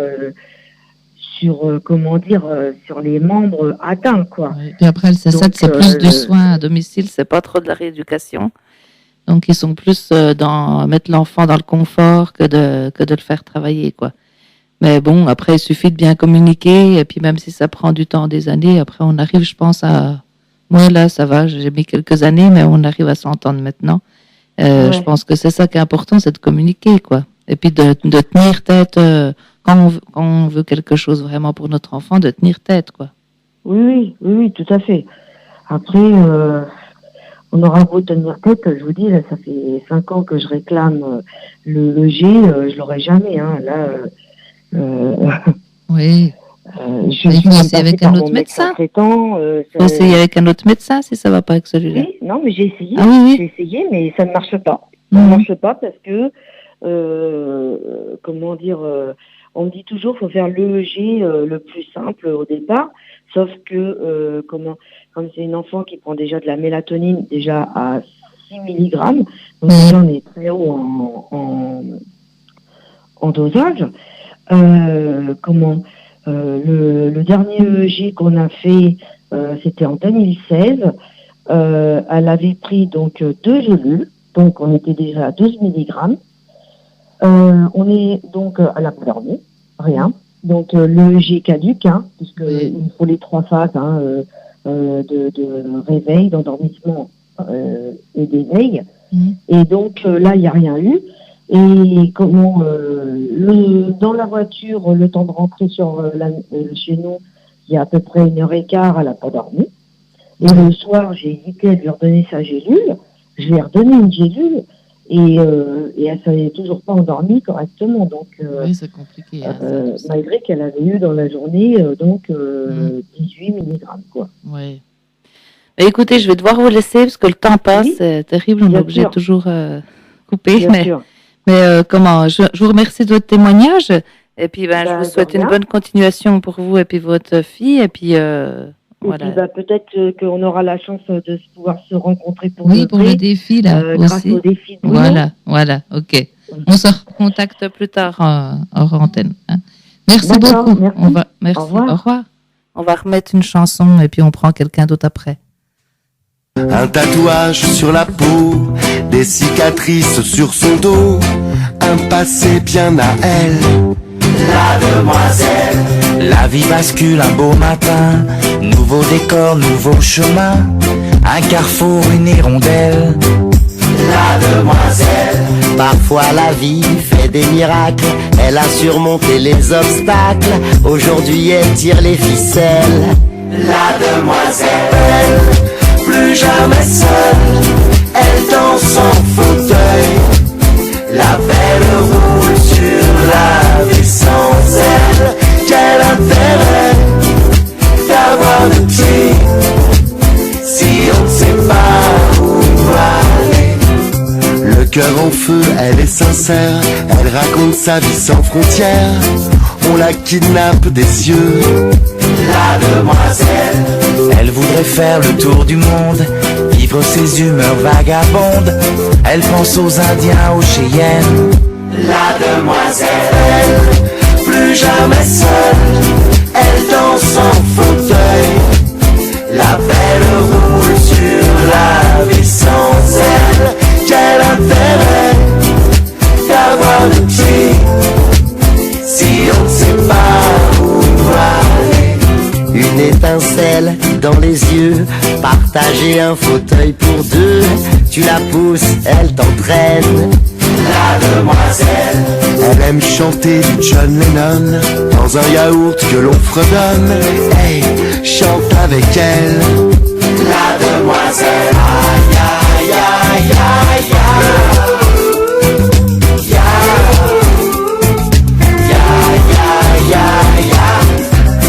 sur les membres atteints, quoi. Oui. Puis après, le CESAD, Donc, c'est plus du soin à domicile, c'est pas trop de la rééducation. Donc, ils sont plus dans mettre l'enfant dans le confort que de le faire travailler, quoi. Mais bon, après, il suffit de bien communiquer, et puis même si ça prend du temps, des années, après, on arrive, je pense, à... Moi, là, ça va, j'ai mis quelques années, mais on arrive à s'entendre maintenant. Ouais. Je pense que c'est ça qui est important, c'est de communiquer, quoi. Et puis de tenir tête quand on veut quelque chose vraiment pour notre enfant, de tenir tête, quoi. Oui, tout à fait. Après, on aura beau tenir tête, je vous dis, là, ça fait 5 ans que je réclame le G, je l'aurai jamais. Hein. Là, Oui. je Il suis faut même essayer passée avec par un mon autre médecin médecin. traitant. Il faut essayer avec un autre médecin si ça va pas avec celui-là. Oui, non, mais j'ai essayé. Ah oui. J'ai essayé, mais ça ne marche pas. Ça ne marche pas parce que, comment dire, on me dit toujours qu'il faut faire l'EEG le plus simple au départ, sauf que, comme c'est une enfant qui prend déjà de la mélatonine, déjà à 6 mg, donc déjà on est très haut en dosage. Le dernier EEG qu'on a fait, c'était en 2016. Elle avait pris donc 2 gélules, donc on était déjà à 12 mg. On est donc à la pas dormi, rien. Donc l'EEG caduque, hein, puisque il faut les 3 phases de réveil, d'endormissement et d'éveil. Et donc là, il n'y a rien eu. Et dans la voiture, le temps de rentrer chez nous, il y a à peu près 1h15, elle n'a pas dormi. Et le soir, j'ai hésité à lui redonner sa gélule. Je lui ai redonné une gélule et elle ne s'est toujours pas endormie correctement. Donc, Oui, c'est compliqué. Hein, malgré qu'elle avait eu dans la journée 18 mg, quoi. Oui. Mais écoutez, je vais devoir vous laisser parce que le temps passe. Oui. C'est terrible, on est obligé de toujours couper. Bien sûr. Mais je vous remercie de votre témoignage. Et puis, je vous souhaite une bonne continuation pour vous et puis votre fille. Et puis, voilà. Et puis, peut-être qu'on aura la chance de pouvoir se rencontrer pour le défi, là, grâce au défi de Bruno. Voilà, ok. On se recontacte plus tard hors antenne. Hein. Merci beaucoup. Merci. Au revoir. On va remettre une chanson et puis on prend quelqu'un d'autre après. Un tatouage sur la peau, des cicatrices sur son dos, un passé bien à elle, la demoiselle. La vie bascule un beau matin, nouveau décor, nouveau chemin, un carrefour, une hirondelle, la demoiselle. Parfois la vie fait des miracles, elle a surmonté les obstacles, aujourd'hui elle tire les ficelles, la demoiselle. Plus jamais seule, elle danse en fauteuil. La belle roule sur la vie sans elle. Quel intérêt d'avoir le pied si on ne sait pas où aller. Le cœur en feu, elle est sincère. Elle raconte sa vie sans frontières. On la kidnappe des yeux, la demoiselle. Elle voudrait faire le tour du monde, vivre ses humeurs vagabondes. Elle pense aux Indiens, aux Cheyennes, la demoiselle. Plus jamais seule, elle danse en fauteuil. La belle roule sur la vie sans elle. Quel intérêt d'avoir le pied si on ne sait pas où aller. Une étincelle dans les yeux, partager un fauteuil pour deux. Tu la pousses, elle t'entraîne, la demoiselle. Elle aime chanter du John Lennon dans un yaourt que l'on fredonne. Hey, chante avec elle, la demoiselle. Aïe, aïe, aïe, aïe, aïe.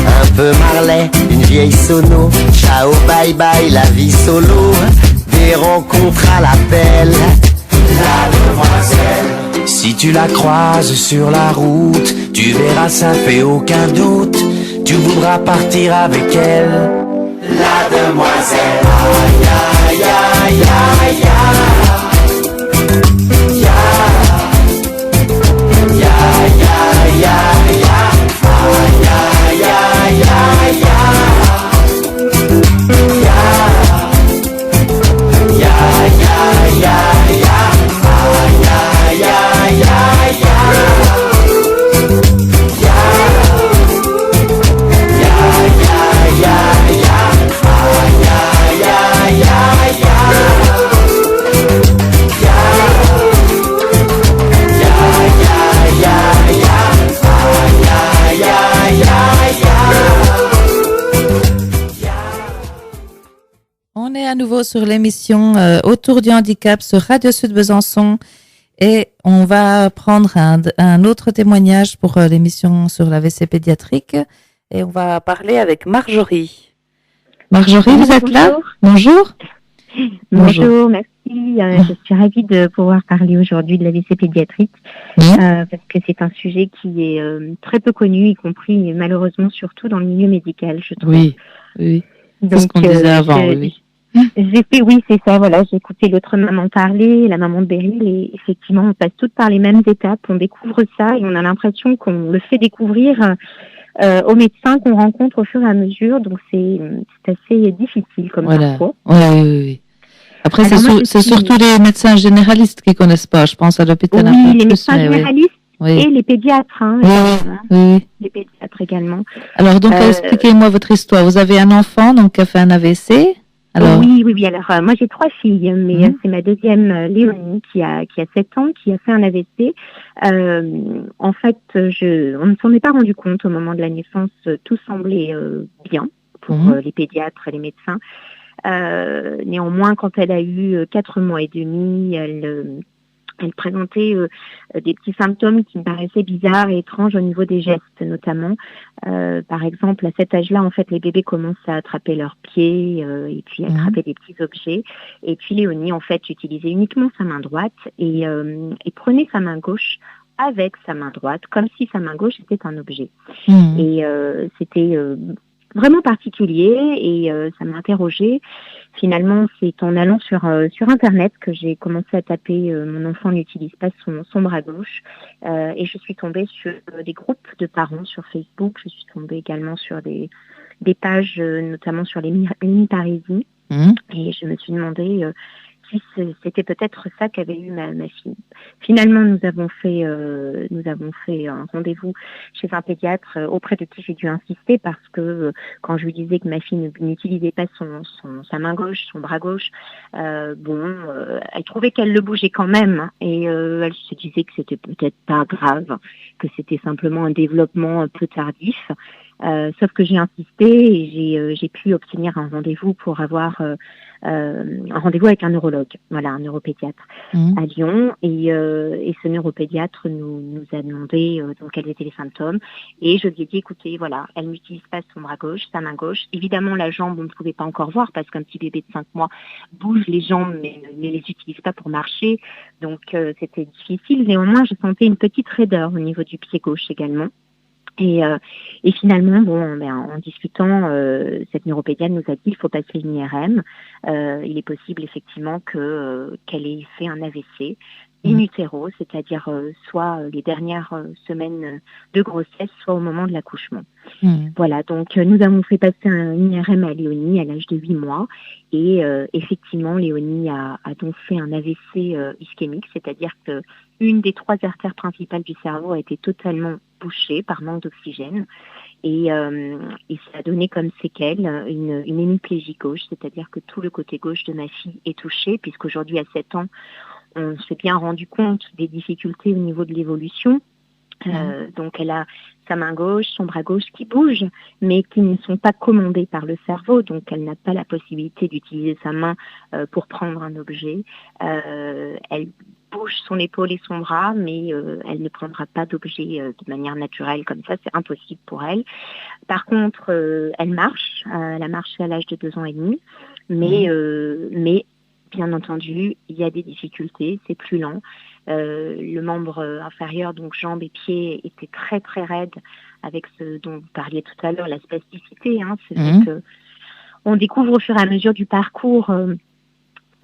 Un peu Marley, une vieille sono. Ciao, bye bye, la vie solo. Des rencontres à l'appel, la demoiselle. Si tu la croises sur la route, tu verras, ça fait aucun doute. Tu voudras partir avec elle, la demoiselle. Aïe, aïe, aïe, aïe, aïe. Ya, ya, ya, ya, ya. Aïe, aïe, aïe, aïe, nouveau sur l'émission Autour du handicap sur Radio Sud Besançon et on va prendre un autre témoignage pour l'émission sur l'AVC pédiatrique et on va parler avec Marjorie. Marjorie, vous êtes là? Bonjour. Bonjour, merci. Je suis ravie de pouvoir parler aujourd'hui de l'AVC pédiatrique parce que c'est un sujet qui est très peu connu, y compris malheureusement surtout dans le milieu médical, je trouve. Oui. Donc, c'est ce qu'on disait avant, oui. C'est ça, voilà, j'ai écouté l'autre maman parler, la maman de Beryl, et effectivement, on passe toutes par les mêmes étapes, on découvre ça et on a l'impression qu'on le fait découvrir aux médecins qu'on rencontre au fur et à mesure, donc c'est assez difficile comme parcours. Oui. Après, c'est surtout les médecins généralistes qui connaissent pas, je pense à l'hôpital. Oui, les médecins généralistes et les pédiatres, oui. Les pédiatres également. Alors, donc, expliquez-moi votre histoire. Vous avez un enfant donc qui a fait un AVC. Alors... Oui. Alors, moi, j'ai 3 filles, mais c'est ma deuxième, Léonie, qui a 7 ans, qui a fait un AVC. En fait, on ne s'en est pas rendu compte au moment de la naissance. Tout semblait bien pour les pédiatres et les médecins. Néanmoins, quand elle a eu 4 mois et demi, elle présentait des petits symptômes qui me paraissaient bizarres et étranges au niveau des gestes, notamment. Par exemple, à cet âge-là, en fait, les bébés commencent à attraper leurs pieds et puis à attraper des petits objets. Et puis Léonie, en fait, utilisait uniquement sa main droite et prenait sa main gauche avec sa main droite, comme si sa main gauche était un objet. Et c'était vraiment particulier et ça m'a interrogée. Finalement, c'est en allant sur Internet que j'ai commencé à taper mon enfant n'utilise pas son bras gauche et je suis tombée sur des groupes de parents sur Facebook. Je suis tombée également sur des pages, notamment sur les mini-parésies et je me suis demandé si c'était peut-être ça qu'avait eu ma fille. Finalement, nous avons fait un rendez-vous chez un pédiatre auprès de qui j'ai dû insister parce que quand je lui disais que ma fille n'utilisait pas sa main gauche, son bras gauche, elle trouvait qu'elle le bougeait quand même et elle se disait que c'était peut-être pas grave, que c'était simplement un développement un peu tardif. Sauf que j'ai insisté et j'ai pu obtenir un rendez-vous pour avoir un rendez-vous avec un neurologue, un neuropédiatre à Lyon. Et ce neuropédiatre nous a demandé donc quels étaient les symptômes. Et je lui ai dit, écoutez, elle n'utilise pas son bras gauche, sa main gauche. Évidemment, la jambe, on ne pouvait pas encore voir parce qu'un petit bébé de 5 mois bouge les jambes mais ne les utilise pas pour marcher. Donc, c'était difficile. Néanmoins, je sentais une petite raideur au niveau du pied gauche également. Et finalement, en discutant, cette neuropédiatre nous a dit il faut passer une IRM. Il est possible effectivement qu'elle ait fait un AVC in utero, c'est-à-dire soit les dernières semaines de grossesse, soit au moment de l'accouchement. Voilà, donc nous avons fait passer une IRM à Léonie à l'âge de 8 mois et effectivement, Léonie a donc fait un AVC ischémique, c'est-à-dire que une des 3 artères principales du cerveau a été totalement bouchée par manque d'oxygène et ça a donné comme séquelle une hémiplégie gauche, c'est-à-dire que tout le côté gauche de ma fille est touché puisqu'aujourd'hui à 7 ans, on s'est bien rendu compte des difficultés au niveau de l'évolution. Donc elle a sa main gauche, son bras gauche qui bougent, mais qui ne sont pas commandés par le cerveau, donc elle n'a pas la possibilité d'utiliser sa main pour prendre un objet. Elle bouge son épaule et son bras, mais elle ne prendra pas d'objet de manière naturelle comme ça, c'est impossible pour elle. Par contre, elle marche, elle a marché à l'âge de 2 ans et demi, mais bien entendu, il y a des difficultés, c'est plus lent. Le membre inférieur, donc jambes et pieds, était très très raide avec ce dont vous parliez tout à l'heure, la spasticité. C'est vrai que on découvre au fur et à mesure du parcours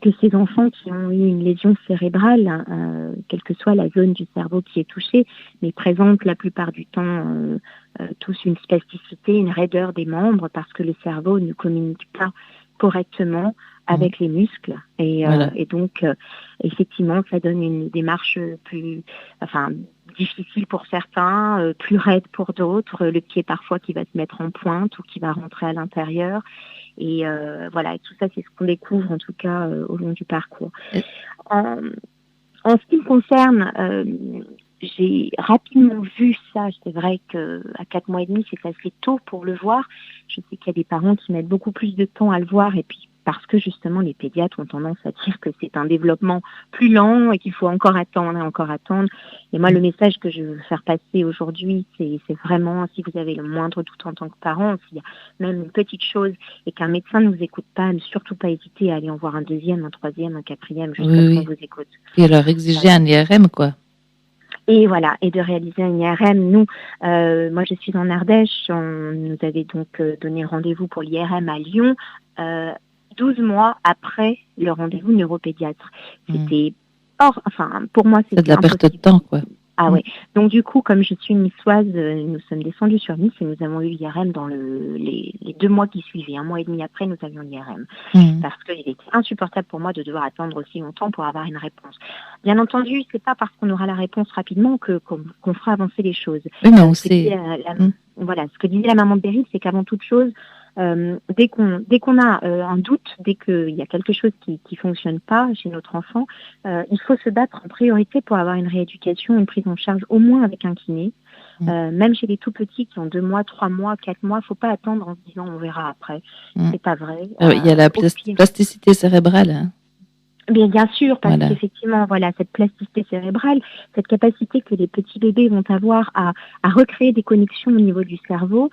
que ces enfants qui ont eu une lésion cérébrale, quelle que soit la zone du cerveau qui est touchée, mais présentent la plupart du temps tous une spasticité, une raideur des membres parce que le cerveau ne communique pas correctement avec les muscles et donc effectivement ça donne une démarche difficile pour certains, plus raide pour d'autres, le pied parfois qui va se mettre en pointe ou qui va rentrer à l'intérieur et et tout ça c'est ce qu'on découvre en tout cas au long du parcours. En ce qui me concerne, j'ai rapidement vu ça. C'est vrai qu'à 4 mois et demi, c'est assez tôt pour le voir. Je sais qu'il y a des parents qui mettent beaucoup plus de temps à le voir et puis parce que justement les pédiatres ont tendance à dire que c'est un développement plus lent et qu'il faut encore attendre et encore attendre. Et moi, le message que je veux faire passer aujourd'hui, c'est vraiment, si vous avez le moindre doute en tant que parent, s'il y a même une petite chose et qu'un médecin ne vous écoute pas, ne surtout pas hésiter à aller en voir un deuxième, un troisième, un quatrième, jusqu'à ce qu'on vous écoute. Et leur exiger un IRM, quoi. Et voilà, et de réaliser un IRM. Nous, moi je suis en Ardèche, on nous avait donc donné rendez-vous pour l'IRM à Lyon, 12 mois après le rendez-vous neuropédiatre. C'était pour moi c'était c'est de la perte de temps, quoi. Ah ouais. Donc du coup, comme je suis niçoise, nous sommes descendus sur Nice et nous avons eu l'IRM dans les 2 mois qui suivaient. 1 mois et demi après, nous avions l'IRM. Parce qu'il était insupportable pour moi de devoir attendre aussi longtemps pour avoir une réponse. Bien entendu, c'est pas parce qu'on aura la réponse rapidement qu'on fera avancer les choses. Oui, mais on sait. Voilà, ce que disait la maman de Beryl, c'est qu'avant toute chose, dès qu'on a un doute, dès qu'il y a quelque chose qui fonctionne pas chez notre enfant, il faut se battre en priorité pour avoir une rééducation, une prise en charge au moins avec un kiné. Même chez les tout petits qui ont 2 mois, 3 mois, 4 mois, faut pas attendre en se disant on verra après. C'est pas vrai. Il y a la plasticité cérébrale. Hein. Bien sûr, parce qu'effectivement, voilà, cette plasticité cérébrale, cette capacité que les petits bébés vont avoir à recréer des connexions au niveau du cerveau,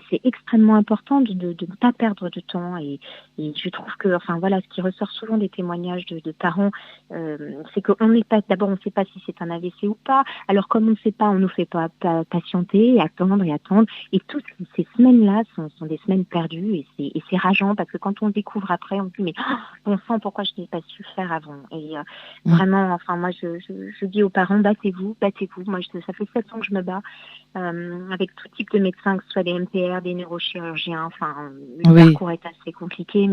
c'est extrêmement important de ne pas perdre de temps. Et je trouve que, enfin voilà, ce qui ressort souvent des témoignages de parents, c'est qu'on n'est pas, d'abord on ne sait pas si c'est un AVC ou pas. Alors comme on ne sait pas, on nous fait pas patienter, attendre. Et toutes ces semaines-là sont des semaines perdues et c'est rageant parce que quand on découvre après, on se dit mais bon sang, pourquoi je n'ai pas su faire avant. Et vraiment, enfin moi je dis aux parents battez-vous. Moi ça fait 7 ans que je me bats avec tout type de médecins, que ce soit des MPR, des neurochirurgiens. Enfin le parcours est assez compliqué,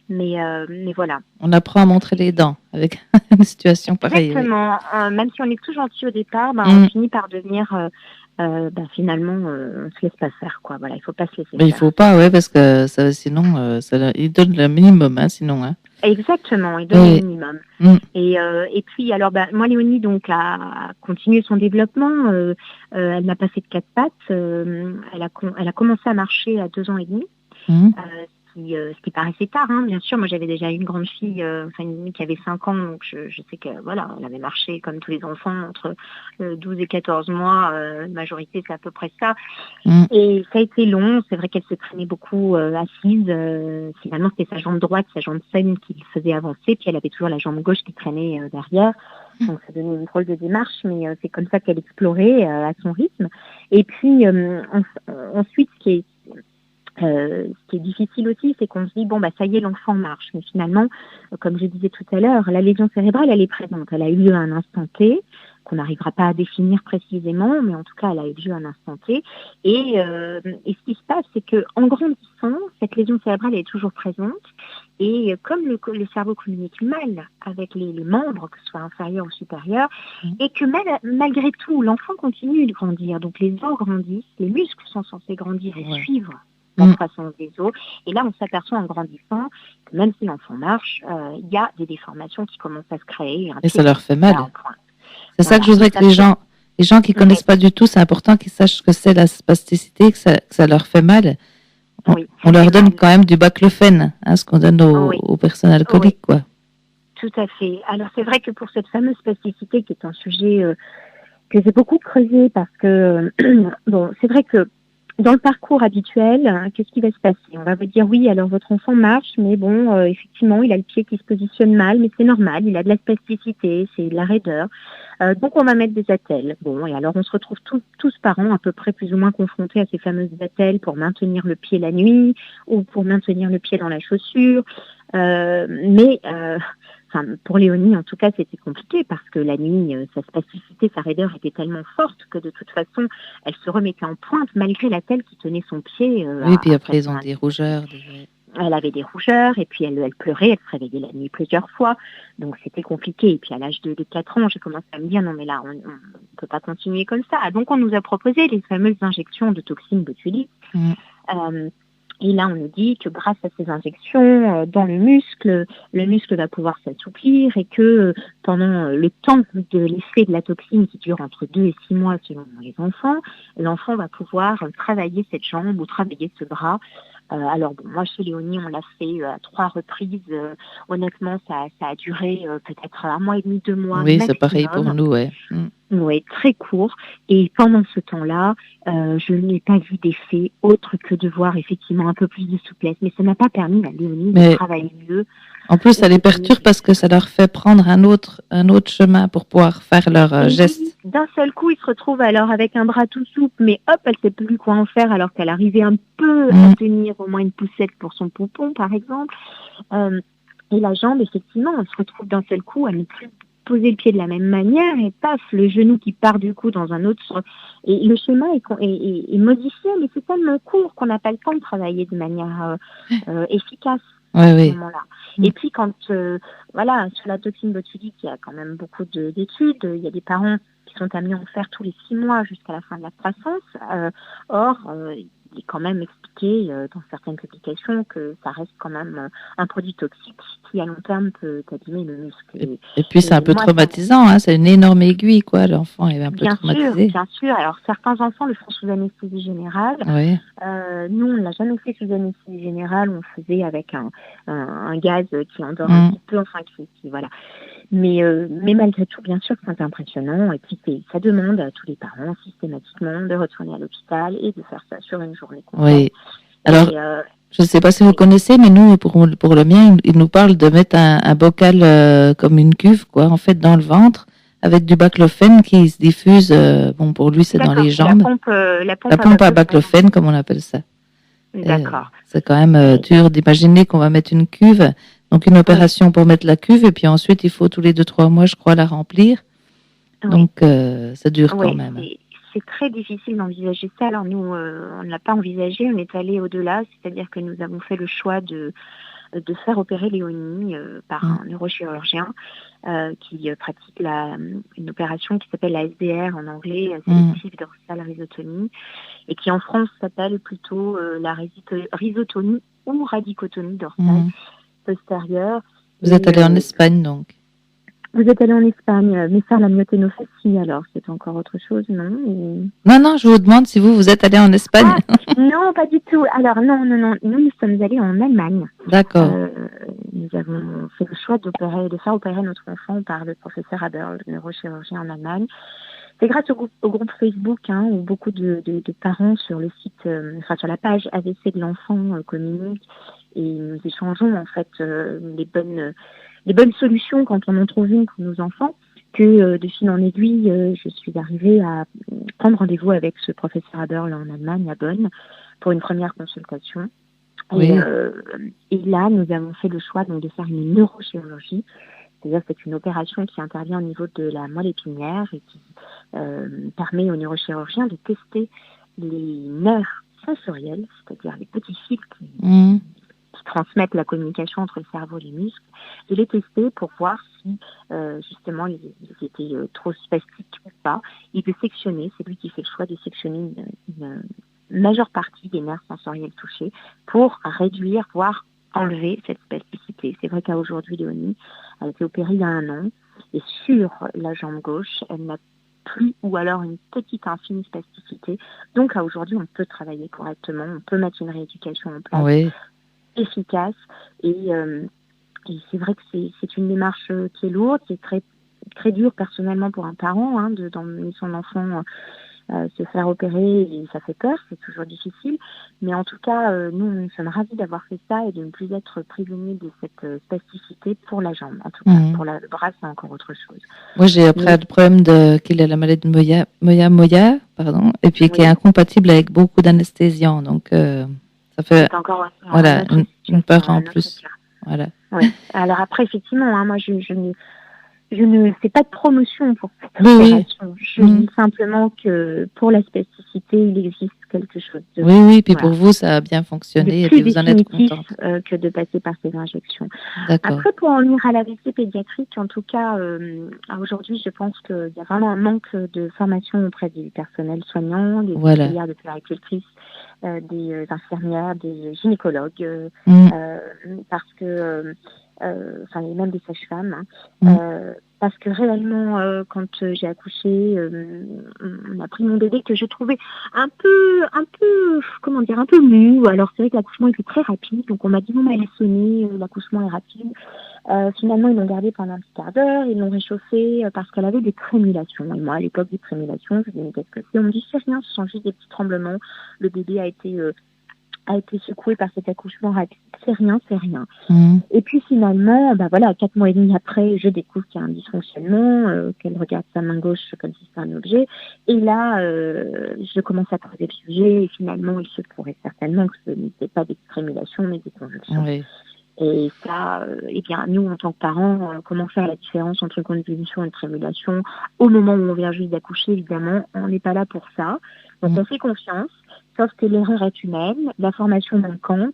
mais voilà. On apprend à montrer les dents avec une situation pareille. Exactement. Même si on est tout gentil au départ, on finit par devenir finalement on se laisse pas faire, quoi. Voilà, il faut pas se laisser faire. Il faut pas, parce que sinon il donne le minimum, sinon. Exactement, il donne le minimum. Et puis alors moi Léonie donc a continué son développement. Elle n'a pas fait de 4 pattes. Elle a commencé à marcher à 2 ans et demi. Ce qui paraissait tard, bien sûr. Moi, j'avais déjà une grande fille, qui avait 5 ans, donc je sais que voilà, elle avait marché comme tous les enfants entre 12 et 14 mois. La majorité, c'est à peu près ça. Et ça a été long. C'est vrai qu'elle se traînait beaucoup assise. Finalement, c'était sa jambe droite, sa jambe saine qui le faisait avancer, puis elle avait toujours la jambe gauche qui traînait derrière. Donc ça donnait une drôle de démarche, mais c'est comme ça qu'elle explorait à son rythme. Et puis ensuite, ce qui est difficile aussi, c'est qu'on se dit ça y est, l'enfant marche. Mais finalement, comme je disais tout à l'heure, la lésion cérébrale, elle est présente. Elle a eu lieu à un instant T, qu'on n'arrivera pas à définir précisément, mais en tout cas, elle a eu lieu à un instant T. Et ce qui se passe, c'est que en grandissant, cette lésion cérébrale est toujours présente. Et comme le cerveau communique mal avec les membres, que ce soit inférieurs ou supérieurs, et que malgré tout, l'enfant continue de grandir. Donc les os grandissent, les muscles sont censés grandir et suivre la croissance des os. Et là, on s'aperçoit en grandissant que même si l'enfant marche, il y a des déformations qui commencent à se créer. Et ça leur fait mal. C'est ça que je voudrais que les gens qui connaissent pas du tout, c'est important qu'ils sachent que c'est la spasticité, que ça leur fait mal. On leur donne quand même du baclofène, ce qu'on donne aux personnes alcooliques, quoi. Tout à fait. Alors c'est vrai que pour cette fameuse spasticité, qui est un sujet que j'ai beaucoup creusé, parce que c'est vrai que dans le parcours habituel, qu'est-ce qui va se passer? On va vous dire oui, alors votre enfant marche, mais effectivement, il a le pied qui se positionne mal, mais c'est normal, il a de la spasticité, c'est de la raideur. Donc on va mettre des attelles. Et alors on se retrouve tous parents à peu près plus ou moins confrontés à ces fameuses attelles pour maintenir le pied la nuit ou pour maintenir le pied dans la chaussure. Pour Léonie, en tout cas, c'était compliqué parce que la nuit, sa spasticité, sa raideur était tellement forte que de toute façon, elle se remettait en pointe malgré l'attelle qui tenait son pied. Puis après, ils ont des rougeurs. Elle avait des rougeurs et puis elle pleurait, elle se réveillait la nuit plusieurs fois. Donc c'était compliqué. Et puis à l'âge de 4 ans, j'ai commencé à me dire non mais là, on ne peut pas continuer comme ça. Donc on nous a proposé les fameuses injections de toxines botuliques. Et là, on nous dit que grâce à ces injections dans le muscle va pouvoir s'assouplir et que pendant le temps de l'effet de la toxine qui dure entre 2 et 6 mois selon les enfants, l'enfant va pouvoir travailler cette jambe ou travailler ce bras Alors bon, moi chez Léonie, on l'a fait à 3 reprises. Honnêtement, ça a duré peut-être 1 mois et demi, 2 mois Oui, maximum. c'est pareil pour nous, ouais. Oui, très court. Et pendant ce temps-là, je n'ai pas vu d'effet autre que de voir effectivement un peu plus de souplesse. Mais ça n'a pas permis à Léonie de travailler mieux. En plus, ça les perturbe parce que ça leur fait prendre un autre chemin pour pouvoir faire leurs gestes. D'un seul coup, ils se retrouvent alors avec un bras tout souple, mais hop, elle sait plus quoi en faire alors qu'elle arrivait un peu à tenir au moins une poussette pour son poupon, par exemple. Et la jambe, effectivement, on se retrouve d'un seul coup à ne plus poser le pied de la même manière et paf, le genou qui part du coup dans un autre sens. Et le schéma est modifié, mais c'est tellement court qu'on n'a pas le temps de travailler de manière efficace. À ce moment-là. Et puis quand, sur la toxine botulique, il y a quand même beaucoup d'études. Il y a des parents qui sont amenés à en faire tous les 6 mois jusqu'à la fin de la croissance. Or, il est quand même expliqué dans certaines publications que ça reste quand même un produit toxique qui à long terme peut abîmer le muscle. Et puis c'est un peu traumatisant, hein, c'est une énorme aiguille, quoi. L'enfant est un peu traumatisé. Bien sûr. Alors certains enfants le font sous anesthésie générale. Oui. Nous, on ne l'a jamais fait sous anesthésie générale. On le faisait avec un gaz qui endort un petit peu, enfin qui voilà. Mais malgré tout, bien sûr, c'est impressionnant. Et puis ça demande à tous les parents systématiquement de retourner à l'hôpital et de faire ça sur une journée complète. Oui. Alors, je ne sais pas si vous connaissez, mais nous, pour le mien, il nous parle de mettre un bocal comme une cuve, quoi, en fait, dans le ventre, avec du baclofène qui se diffuse. Bon, pour lui, c'est dans les jambes. La pompe à baclofène, comme on appelle ça. D'accord. C'est quand même dur d'imaginer qu'on va mettre une cuve. Donc, une opération pour mettre la cuve, et puis ensuite, il faut tous les 2-3 mois, je crois, la remplir. Oui. Donc, ça dure quand même. C'est très difficile d'envisager ça. Alors, nous, on ne l'a pas envisagé. On est allé au-delà. C'est-à-dire que nous avons fait le choix de faire opérer Léonie par un neurochirurgien qui pratique une opération qui s'appelle la SDR en anglais, Selective Dorsal Rhizotomy, et qui en France s'appelle plutôt la rhizotomie ou radicotomie dorsale postérieure. Vous êtes allé en Espagne, donc? Vous êtes allé en Espagne, mais faire la myothénophasie, alors c'est encore autre chose, non? Non, je vous demande si vous êtes allé en Espagne. Non, pas du tout. Alors non, nous sommes allés en Allemagne. D'accord. Nous avons fait le choix de faire opérer notre enfant par le professeur Haberl, le neurochirurgien en Allemagne. C'est grâce au groupe Facebook où beaucoup de parents sur le site, sur la page AVC de l'enfant communiquent et nous échangeons en fait les bonnes solutions quand on en trouve une pour nos enfants, que de fil en aiguille, je suis arrivée à prendre rendez-vous avec ce professeur Haberl en Allemagne, à Bonn, pour une première consultation. Oui. Et là, nous avons fait le choix donc, de faire une neurochirurgie, c'est-à-dire que c'est une opération qui intervient au niveau de la moelle épinière et qui permet aux neurochirurgiens de tester les nerfs sensoriels, c'est-à-dire les petits fils qui transmettent la communication entre le cerveau et les muscles, de les tester pour voir si justement ils étaient trop spastiques ou pas, et de sectionner, c'est lui qui fait le choix de sectionner une majeure partie des nerfs sensoriels touchés pour réduire, voire enlever cette spasticité. C'est vrai qu'à aujourd'hui, Léonie a été opérée il y a 1 an, et sur la jambe gauche, elle n'a plus ou alors une petite infime spasticité. Donc à aujourd'hui, on peut travailler correctement, on peut mettre une rééducation en place. Oui. Efficace et c'est vrai que c'est une démarche qui est lourde, qui est très très dure personnellement pour un parent d'emmener son enfant se faire opérer, et ça fait peur, c'est toujours difficile, mais en tout cas nous sommes ravis d'avoir fait ça et de ne plus être prisonniers de cette spasticité pour la jambe. En tout cas pour le bras, c'est encore autre chose. Moi j'ai après le problème qu'il a la maladie de Moya, pardon, et puis qui est incompatible avec beaucoup d'anesthésiens, donc ça fait voilà une peur en plus. Voilà. Oui. Alors après effectivement, moi je ne fais pas de promotion pour cette opération. Je dis simplement que pour la spasticité, il existe quelque chose de Oui, puis pour vous ça a bien fonctionné et puis vous en êtes contente. Que de passer par ces injections. D'accord. Après, pour en venir à l'AVC pédiatrique, en tout cas aujourd'hui, je pense qu'il y a vraiment un manque de formation auprès du personnel soignant, des auxiliaires de puéricultrices, des infirmières, des gynécologues, parce que enfin et même des sages-femmes, parce que réellement, quand j'ai accouché, on a pris mon bébé que je trouvais un peu, comment dire, un peu mou. Alors c'est vrai que l'accouchement était très rapide, donc on m'a dit non, mais elle est sonnée, l'accouchement est rapide. Finalement, ils l'ont gardée pendant un petit quart d'heure, ils l'ont réchauffée parce qu'elle avait des trémulations. Et moi, à l'époque des trémulations, je me dis mais qu'est-ce que c'est? On me dit c'est rien, ce sont juste des petits tremblements. Le bébé a été secoué par cet accouchement rapide. C'est rien. Et puis finalement, 4 mois et demi après, je découvre qu'il y a un dysfonctionnement, qu'elle regarde sa main gauche comme si c'était un objet. Et là, je commence à creuser le sujet et finalement, il se pourrait certainement que ce n'était pas des trémulations, mais des convulsions. Oui. Et ça, nous, en tant que parents, comment faire la différence entre une convulsion et une trémulation au moment où on vient juste d'accoucher, évidemment, on n'est pas là pour ça. Donc on fait confiance. Sauf que l'erreur est humaine, la formation manquante,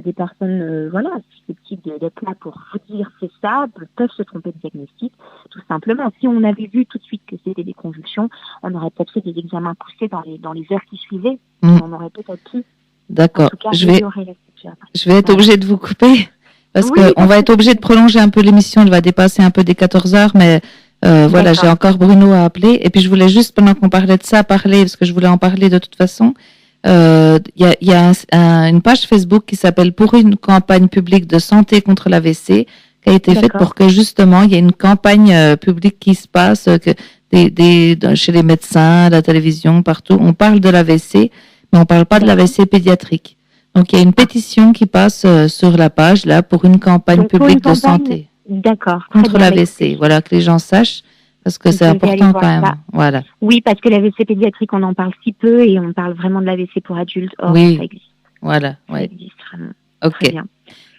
des personnes susceptibles d'être là pour vous dire c'est ça, peuvent se tromper de diagnostic, tout simplement. Si on avait vu tout de suite que c'était des convulsions, on aurait peut-être fait des examens poussés dans les heures qui suivaient, on aurait peut-être pu. D'accord. Cas, je vais être obligée de vous couper parce qu'on va être obligé de prolonger un peu l'émission, elle va dépasser un peu des 14 heures, mais j'ai encore Bruno à appeler. Et puis je voulais juste, pendant qu'on parlait de ça, parce que je voulais en parler de toute façon. Il y a une page Facebook qui s'appelle Pour une campagne publique de santé contre l'AVC qui a été faite pour que justement il y ait une campagne publique qui se passe chez les médecins, à la télévision, partout. On parle de l'AVC, mais on parle pas de l'AVC pédiatrique. Donc il y a une pétition qui passe sur la page là pour une campagne publique de santé. D'accord. Contre l'AVC. Voilà, que les gens sachent. Parce que c'est important quand même. Voilà. Oui, parce que l'AVC pédiatrique, on en parle si peu et on parle vraiment de l'AVC pour adultes. Or, ça existe. Voilà. Ça existe vraiment. Ok. Très bien.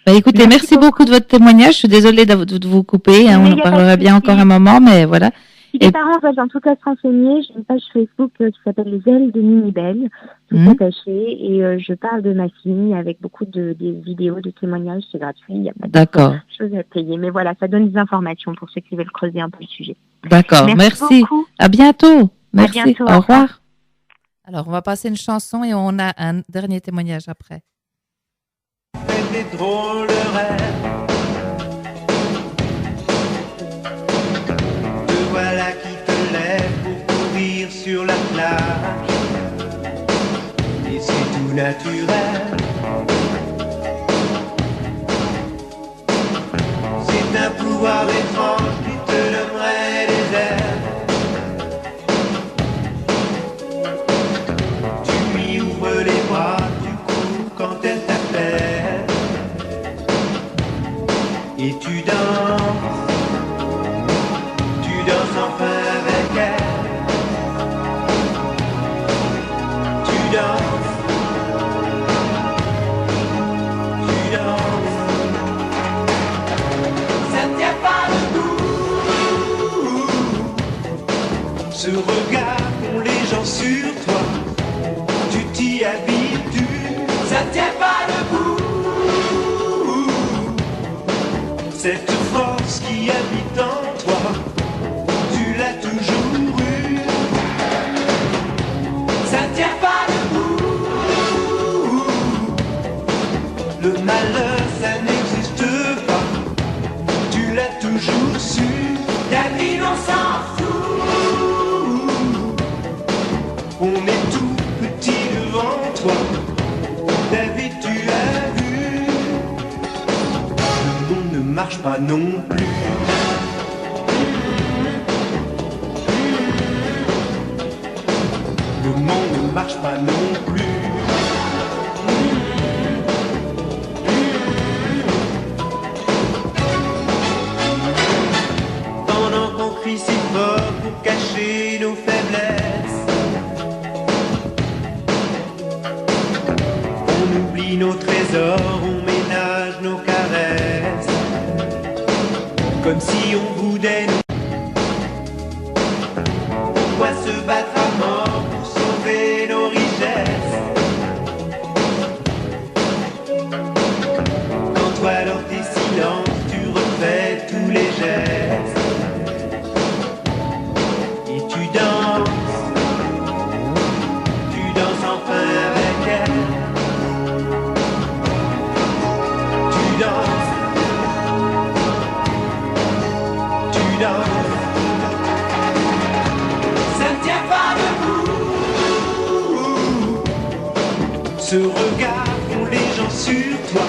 Écoutez, merci beaucoup de votre témoignage. Je suis désolée de vous couper. On en parlera bien encore un moment, mais voilà. Si les parents veulent en tout cas se renseigner, j'ai une page Facebook qui s'appelle Les ailes de Minibelle, tout attaché, et je parle de ma fille avec beaucoup de vidéos, de témoignages, c'est gratuit, il n'y a pas de choses à payer. Mais voilà, ça donne des informations pour ceux qui veulent creuser un peu le sujet. D'accord, merci. Beaucoup. À bientôt. Merci. À bientôt, au revoir. Alors, on va passer une chanson et on a un dernier témoignage après. Fais des drôles de rêves. Voilà qui te lève pour courir sur la plage. Et c'est tout naturel. C'est un pouvoir étrange qui te donnerait des ailes. Tu lui ouvres les bras, tu cours quand elle t'appelle. Et tu danses. Enfin avec elle, tu danses, ça ne tient pas debout. Ce regard qu'ont les gens sur toi, tu t'y habitues, ça ne tient pas debout. Cette force qui habite en toi, l'a toujours eu. Ça ne tient pas debout. Le malheur, ça n'existe pas. Tu l'as toujours su. David, on s'en fout. On est tout petit devant toi. David, tu as vu. Le monde ne marche pas non plus. Le monde ne marche pas non plus. Pendant qu'on crie si fort pour cacher nos faiblesses, on oublie nos trésors, on ménage nos caresses, comme si on boudait nos... Pourquoi se battre à mort pour sauver nos richesses? Quand toi dans tes silences tu refais tous les gestes. Et tu danses enfin avec elle. Tu danses Ce regard qu'ont les gens sur toi,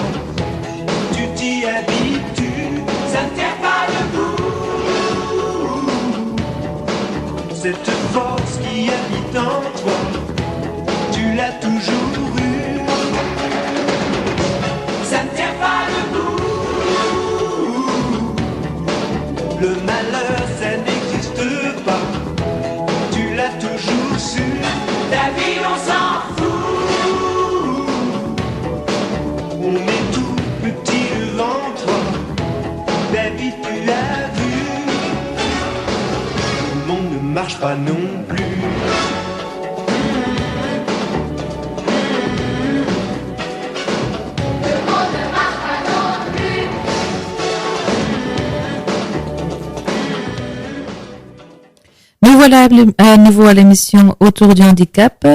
tu t'y habitues, ça ne tient pas debout. Cette force qui habite en toi, tu l'as toujours eue. Ça ne tient pas debout. Le malheur, ça n'existe pas. Tu l'as toujours su. Ta vie, on s'en fout. On est tout petit devant toi. Ta vie, tu as vu. Le monde ne marche pas non plus. Nous voilà à nouveau à l'émission Autour du handicap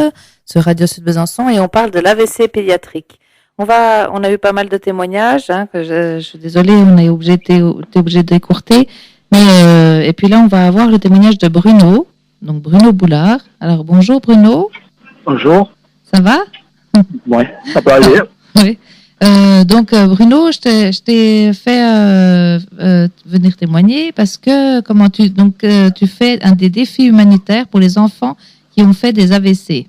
sur Radio Sud Besançon et on parle de l'AVC pédiatrique. On a eu pas mal de témoignages, que je suis désolée, on est t'es obligé d'écourter. Mais et puis là, on va avoir le témoignage de Bruno, donc Bruno Boulard. Alors bonjour Bruno. Bonjour. Ça va? Oui, ça peut aller. Oui. Donc Bruno, je t'ai fait venir témoigner parce que tu fais un des défis humanitaires pour les enfants qui ont fait des AVC.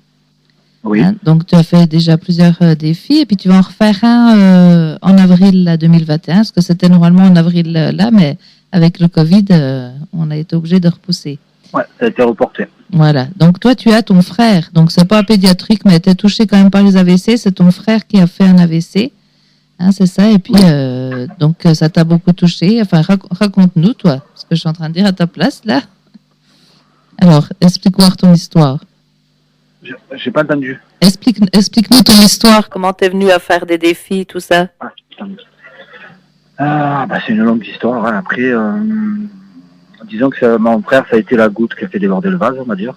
Oui. Donc tu as fait déjà plusieurs défis et puis tu vas en refaire un en avril 2021 parce que c'était normalement en avril là, mais avec le Covid, on a été obligé de repousser. Ouais, ça a été reporté. Voilà. Donc toi, tu as ton frère. Donc c'est pas pédiatrique, mais tu es touché quand même par les AVC. C'est ton frère qui a fait un AVC. C'est ça. Et puis, donc, ça t'a beaucoup touché. Enfin, raconte-nous, toi, ce que je suis en train de dire à ta place, là. Alors, explique-moi ton histoire. J'ai pas entendu. Explique-nous ton histoire. Comment t'es venu à faire des défis, tout ça. C'est une longue histoire. Hein. Après, disons que mon frère, ça a été la goutte qui a fait déborder le vase, on va dire.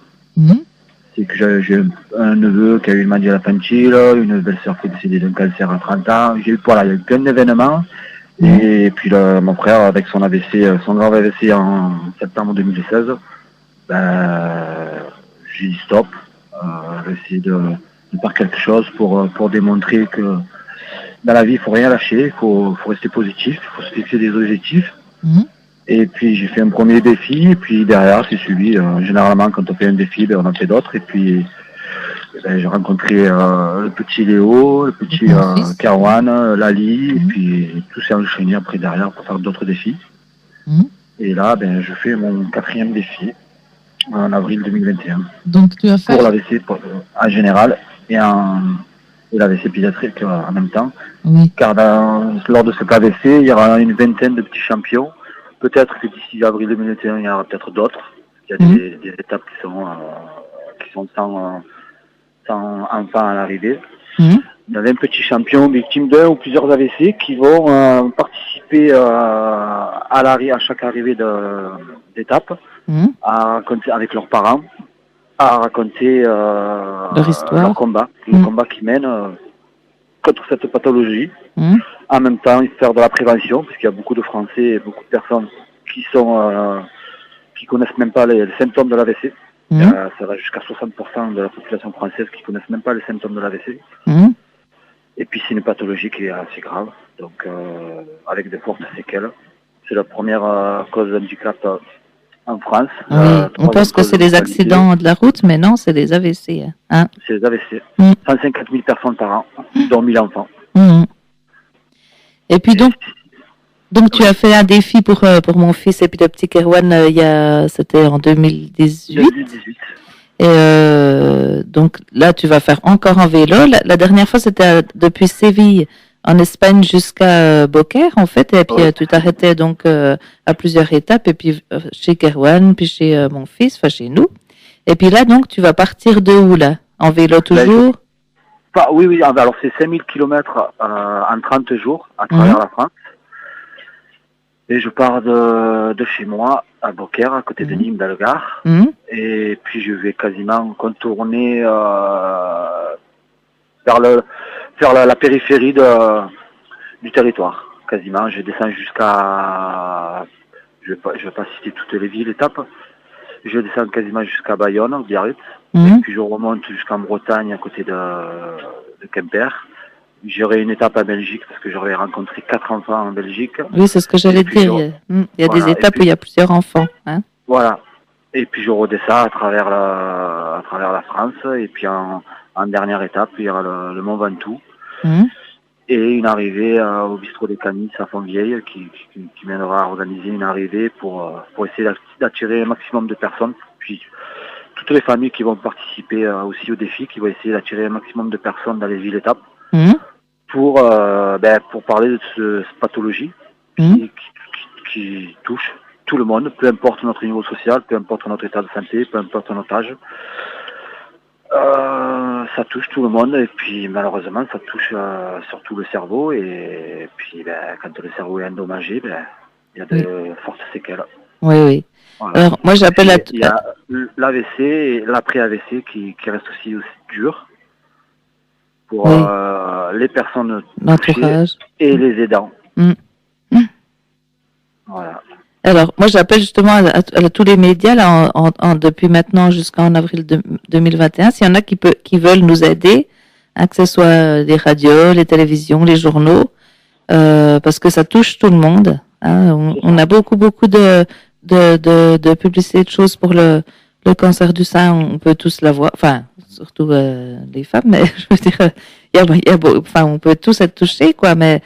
C'est que j'ai un neveu qui a eu une maladie à la infantile, une belle-sœur qui est décédée d'un cancer à 30 ans. Il y a eu plein d'événements. Et puis mon frère, avec son AVC, son grave AVC en septembre 2016, j'ai dit stop. J'ai essayé de faire quelque chose pour démontrer que dans la vie, il ne faut rien lâcher, il faut rester positif, il faut se fixer des objectifs. Et puis j'ai fait un premier défi, et puis derrière c'est suivi. Généralement quand on fait un défi, on en fait d'autres. Et puis j'ai rencontré le petit Léo, le petit Kerwan, Lali, et puis tout s'est enchaîné après derrière pour faire d'autres défis. Et là, je fais mon 4e défi en avril 2021. Donc tu as fait... Pour l'AVC en général et l'AVC pédiatrique en même temps. Oui. Car lors de cet AVC, il y aura une vingtaine de petits champions. Peut-être que d'ici avril 2021, il y en aura peut-être d'autres. Il y a des étapes qui sont sans enfants à l'arrivée. Il y a 20 petits champions victimes d'un ou plusieurs AVC qui vont participer à chaque arrivée d'étape, à raconter avec leurs parents, à raconter leur combat, le combat qu'ils mènent contre cette pathologie. En même temps, faire de la prévention, parce qu'il y a beaucoup de Français et beaucoup de personnes qui connaissent même pas les symptômes de l'AVC. Ça va jusqu'à 60% de la population française qui connaissent même pas les symptômes de l'AVC. Et puis c'est une pathologie qui est assez grave, donc avec de fortes séquelles. C'est la première cause d'handicap en France. On pense que c'est des accidents de la route, mais non, c'est des AVC. C'est des AVC. 150 000 personnes par an, dont 1000 enfants. Et puis donc tu as fait un défi pour mon fils et puis le petit Kerwan, c'était en 2018. 2018. Et donc là, tu vas faire encore en vélo. La dernière fois, c'était depuis Séville en Espagne jusqu'à Beaucaire, en fait. Et puis tu t'arrêtais donc à plusieurs étapes. Et puis chez Kerwan, puis chez mon fils, enfin chez nous. Et puis là, donc, tu vas partir de où, là? En vélo toujours? Oui. Alors, c'est 5000 km en 30 jours à travers la France. Et je pars de chez moi à Beaucaire, à côté de Nîmes, dans le Gard. Et puis je vais quasiment contourner vers la périphérie du territoire. Quasiment, je descends jusqu'à... Je vais pas citer toutes les villes, étapes. Je descends quasiment jusqu'à Bayonne, Biarritz. Et puis je remonte jusqu'en Bretagne, à côté de Quimper. J'aurai une étape en Belgique parce que j'aurai rencontré 4 enfants en Belgique. Oui, c'est ce que j'allais Et puis, dire. Il y a voilà, des étapes et puis- où il y a plusieurs enfants. Hein. Voilà. Et puis je redescends à travers la France. Et puis en dernière étape, il y aura le Mont Ventoux. Mhm. Et une arrivée au bistrot des Canis à Fontvieille qui mènera à organiser une arrivée pour essayer d'attirer un maximum de personnes. Puis toutes les familles qui vont participer aussi au défi, qui vont essayer d'attirer un maximum de personnes dans les villes étapes Mhm. pour parler de cette pathologie Mhm. qui touche tout le monde, peu importe notre niveau social, peu importe notre état de santé, peu importe notre âge. Ça touche tout le monde et puis malheureusement ça touche surtout le cerveau et puis quand le cerveau est endommagé, il y a de fortes séquelles. Oui, oui. Voilà. Alors, moi, j'appelle à... Il y a l'AVC et l'après-AVC qui reste aussi dur pour Oui. les personnes touchées L'entourage. et les aidants. Mm. Voilà. Alors, moi, j'appelle justement à tous les médias, là, depuis maintenant jusqu'en avril 2021, s'il y en a qui veulent nous aider, hein, que ce soit les radios, les télévisions, les journaux, parce que ça touche tout le monde. Hein. On a beaucoup de publicité, de choses pour le cancer du sein, on peut tous l'avoir, enfin, surtout les femmes, mais je veux dire, on peut tous être touchés, quoi, mais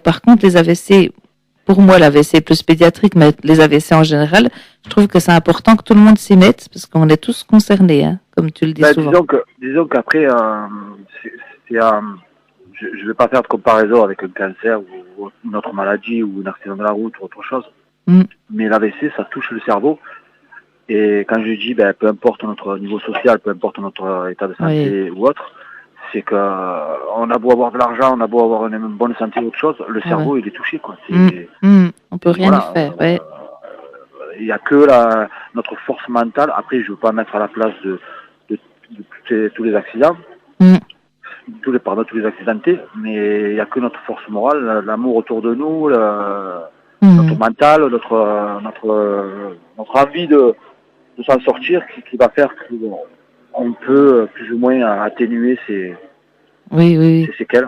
par contre, les AVC, pour moi, l'AVC plus pédiatrique, mais les AVC en général, je trouve que c'est important que tout le monde s'y mette, parce qu'on est tous concernés, hein, comme tu le dis souvent. Disons qu'après, je ne vais pas faire de comparaison avec un cancer ou une autre maladie ou un accident de la route ou autre chose, mais l'AVC, ça touche le cerveau. Et quand je dis, peu importe notre niveau social, peu importe notre état de santé ou autre, c'est que on a beau avoir de l'argent, on a beau avoir une bonne santé ou autre chose, le cerveau il est touché, quoi. On peut rien y faire. Il n'y a que notre force mentale. Après, je veux pas mettre à la place de tous les accidents, tous les accidentés, mais il n'y a que notre force morale, l'amour autour de nous, notre mental, notre envie de s'en sortir qui va faire qu'on peut plus ou moins atténuer ces séquelles.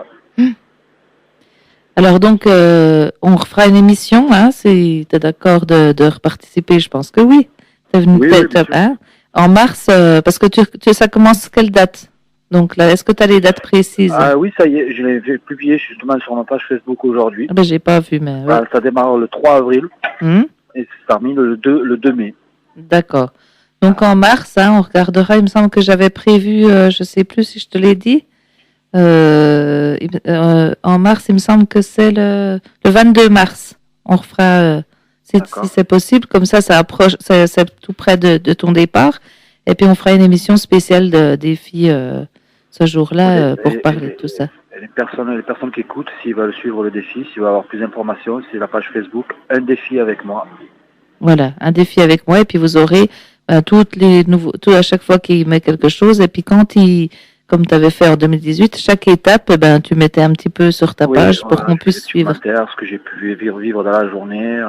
Alors donc, on refera une émission, hein, si tu es d'accord de reparticiper, je pense que oui. T'es venu, hein, en mars, parce que ça commence quelle date? Donc là, est-ce que tu as les dates précises? Oui, ça y est, je l'ai publié justement sur ma page Facebook aujourd'hui. Ah ben, j'ai pas vu, mais... Ouais. Ça démarre le 3 avril et c'est terminé le 2 mai. D'accord. Donc en mars, hein, on regardera, il me semble que j'avais prévu, je sais plus si je te l'ai dit, en mars, il me semble que c'est le 22 mars. On refera, si c'est possible, comme ça approche, c'est tout près de ton départ. Et puis on fera une émission spéciale de défi ce jour-là pour parler de tout ça. Les personnes qui écoutent, s'ils veulent suivre le défi, s'ils veulent avoir plus d'informations, c'est la page Facebook Un défi avec moi. Voilà, un défi avec moi, et puis vous aurez tout à chaque fois qu'il met quelque chose, et puis comme tu avais fait en 2018, chaque étape, tu mettais un petit peu sur ta page pour qu'on puisse suivre. Ce que j'ai pu vivre dans la journée,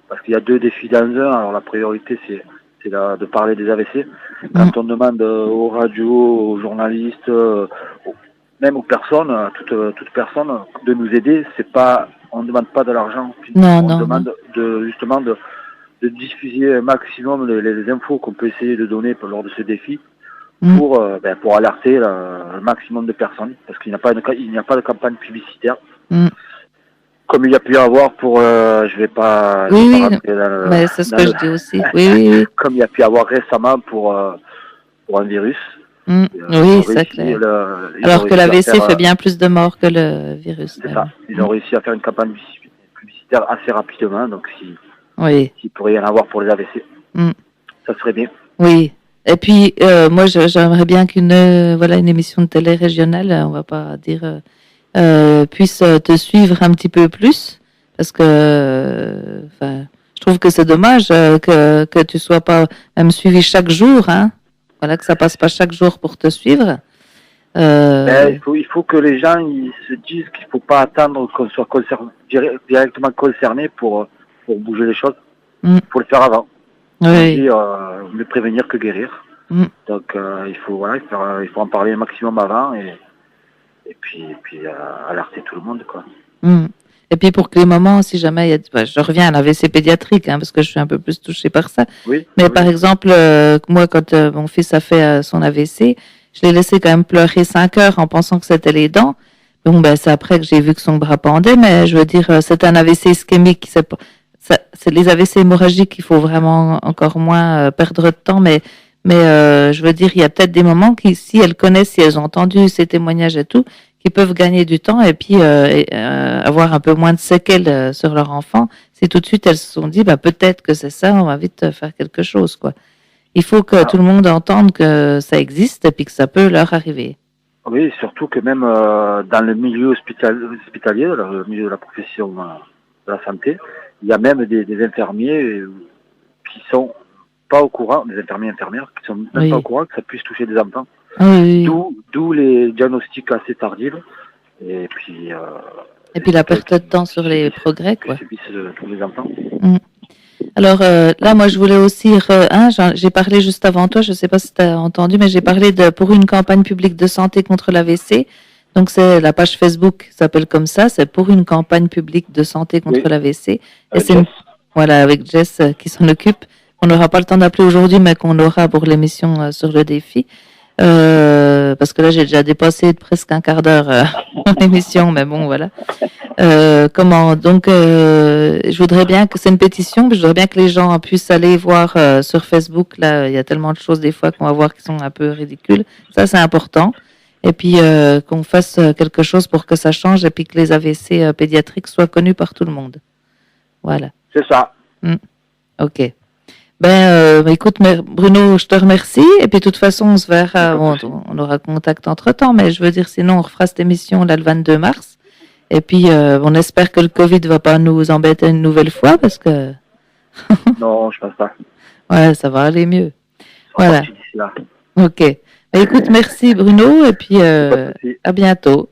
parce qu'il y a 2 défis dans un. Alors la priorité, c'est de parler des AVC. Quand on demande aux radios, aux journalistes, même aux personnes, toute personne, de nous aider, on ne demande pas de l'argent. On demande justement de diffuser un maximum les infos qu'on peut essayer de donner lors de ce défi pour alerter le maximum de personnes, parce qu'il n'y a pas de campagne publicitaire. Comme il y a pu y avoir pour, je vais pas rentrer dans mais c'est ce que je dis aussi. Oui. Comme il y a pu y avoir récemment pour un virus. Oui, c'est clair. Alors que l'AVC fait bien plus de morts que le virus. C'est ça. Ils ont réussi à faire une campagne publicitaire assez rapidement, donc s'il pourrait y en avoir pour les AVC, ça serait bien. Oui. Et puis, moi, j'aimerais bien qu'une émission de télé régionale, on va pas dire, puisse te suivre un petit peu plus, parce que, je trouve que c'est dommage que tu sois pas même suivi chaque jour, hein. Voilà, que ça passe pas chaque jour pour te suivre. Il faut que les gens ils se disent qu'il faut pas attendre qu'on soit directement concerné pour bouger les choses. Faut le faire avant. Oui. Mieux prévenir que guérir. Donc il faut en parler un maximum avant et et puis alerter tout le monde, quoi. Et puis pour que les mamans, si jamais il y a, je reviens à l'AVC pédiatrique, parce que je suis un peu plus touchée par ça. Oui. Mais par exemple, moi, quand mon fils a fait son AVC, je l'ai laissé quand même pleurer 5 heures en pensant que c'était les dents. Bon, ben c'est après que j'ai vu que son bras pendait, mais je veux dire, c'est un AVC ischémique. C'est les AVC hémorragiques, il faut vraiment encore moins perdre de temps, mais je veux dire, il y a peut-être des moments qui, si elles connaissent, si elles ont entendu ces témoignages et tout, qui peuvent gagner du temps et puis avoir un peu moins de séquelles sur leur enfant. Si tout de suite elles se sont dit, bah peut-être que c'est ça, on va vite faire quelque chose, quoi. Il faut que tout le monde entende que ça existe et puis que ça peut leur arriver. Oui, surtout que même dans le milieu hospitalier, le milieu de la profession de la santé, il y a même des infirmiers qui sont pas au courant, des infirmières qui sont même pas au courant que ça puisse toucher des enfants. Oui. D'où les diagnostics assez tardifs et puis la perte de temps sur les progrès, quoi. Subissent tous les enfants. Alors là, moi, je voulais aussi, j'ai parlé juste avant toi, je sais pas si tu as entendu, mais j'ai parlé pour une campagne publique de santé contre l'AVC. Donc c'est la page Facebook qui s'appelle comme ça, c'est pour une campagne publique de santé contre l'AVC. Et c'est avec Jess qui s'en occupe. On n'aura pas le temps d'appeler aujourd'hui, mais qu'on aura pour l'émission sur le défi. Parce que là, j'ai déjà dépassé presque un quart d'heure en émission, mais bon, voilà. Donc, je voudrais bien que c'est une pétition, je voudrais bien que les gens puissent aller voir sur Facebook. Là, il y a tellement de choses des fois qu'on va voir qui sont un peu ridicules. Ça, c'est important. Et puis qu'on fasse quelque chose pour que ça change et puis que les AVC pédiatriques soient connus par tout le monde. Voilà. C'est ça. Ok. Écoute, Bruno, je te remercie. Et puis, de toute façon, on se verra, on aura contact entre-temps. Mais je veux dire, sinon, on refera cette émission là le 22 mars. Et puis, on espère que le Covid va pas nous embêter une nouvelle fois parce que... Non, je pense pas. Ouais, ça va aller mieux. Voilà. Ok. Écoute, merci Bruno. Et puis, à bientôt.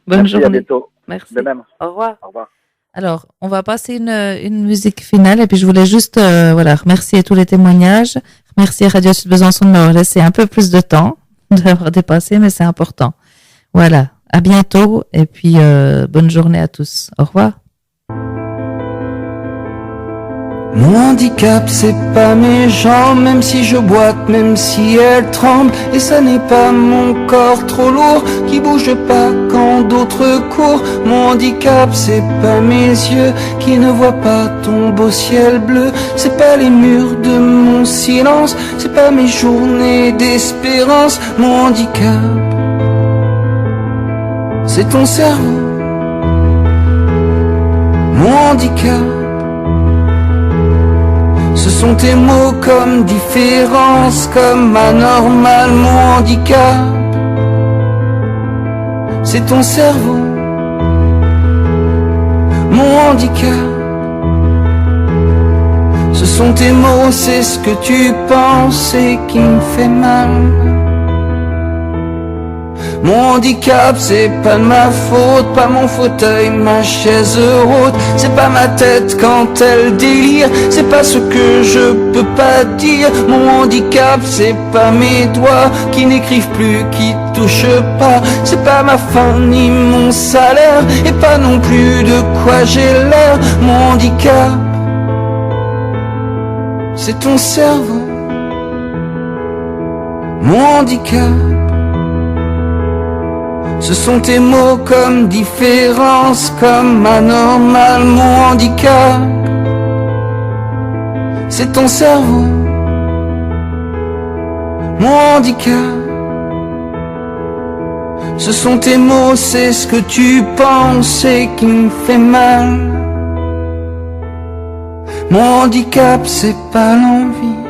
Bonne journée. À bientôt. Merci. De même. Au revoir. Au revoir. Alors, on va passer une musique finale et puis je voulais juste remercier tous les témoignages, remercier Radio Sud Besançon de m'avoir laissé un peu plus de temps, d'avoir dépassé, mais c'est important. Voilà, à bientôt et puis bonne journée à tous. Au revoir. Mon handicap, c'est pas mes jambes, même si je boite, même si elles tremblent. Et ça n'est pas mon corps trop lourd qui bouge pas quand d'autres courent. Mon handicap, c'est pas mes yeux qui ne voient pas ton beau ciel bleu. C'est pas les murs de mon silence, c'est pas mes journées d'espérance. Mon handicap, c'est ton cerveau. Mon handicap, ce sont tes mots comme différence, comme anormal. Mon handicap, c'est ton cerveau. Mon handicap, ce sont tes mots, c'est ce que tu penses et qui me fait mal. Mon handicap, c'est pas de ma faute, pas mon fauteuil, ma chaise haute. C'est pas ma tête quand elle délire, c'est pas ce que je peux pas dire. Mon handicap, c'est pas mes doigts qui n'écrivent plus, qui touchent pas. C'est pas ma faim ni mon salaire, et pas non plus de quoi j'ai l'air. Mon handicap, c'est ton cerveau. Mon handicap, ce sont tes mots comme différence, comme anormal. Mon handicap, c'est ton cerveau. Mon handicap, ce sont tes mots, c'est ce que tu penses et qui me fait mal. Mon handicap, c'est pas l'envie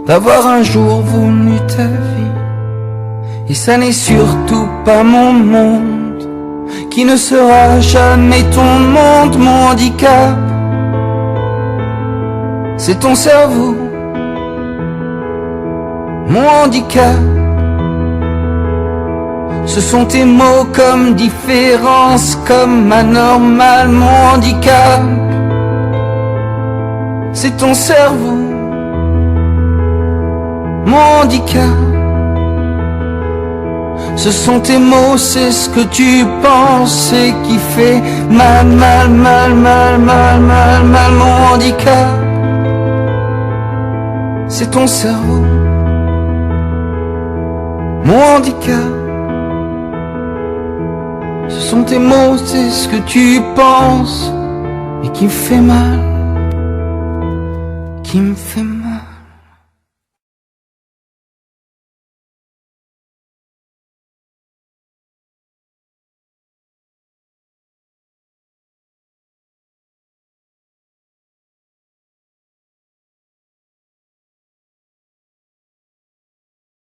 d'avoir un jour voulu ta vie. Et ça n'est surtout pas mon monde qui ne sera jamais ton monde. Mon handicap, c'est ton cerveau. Mon handicap, ce sont tes mots comme différence, comme anormal. Mon handicap, c'est ton cerveau. Mon handicap, Ce sont tes mots, c'est ce que tu penses et qui fait mal, mal, mal, mal, mal, mal, mal. Mon handicap, c'est ton cerveau. Mon handicap, ce sont tes mots, c'est ce que tu penses et qui me fait mal, qui me fait mal.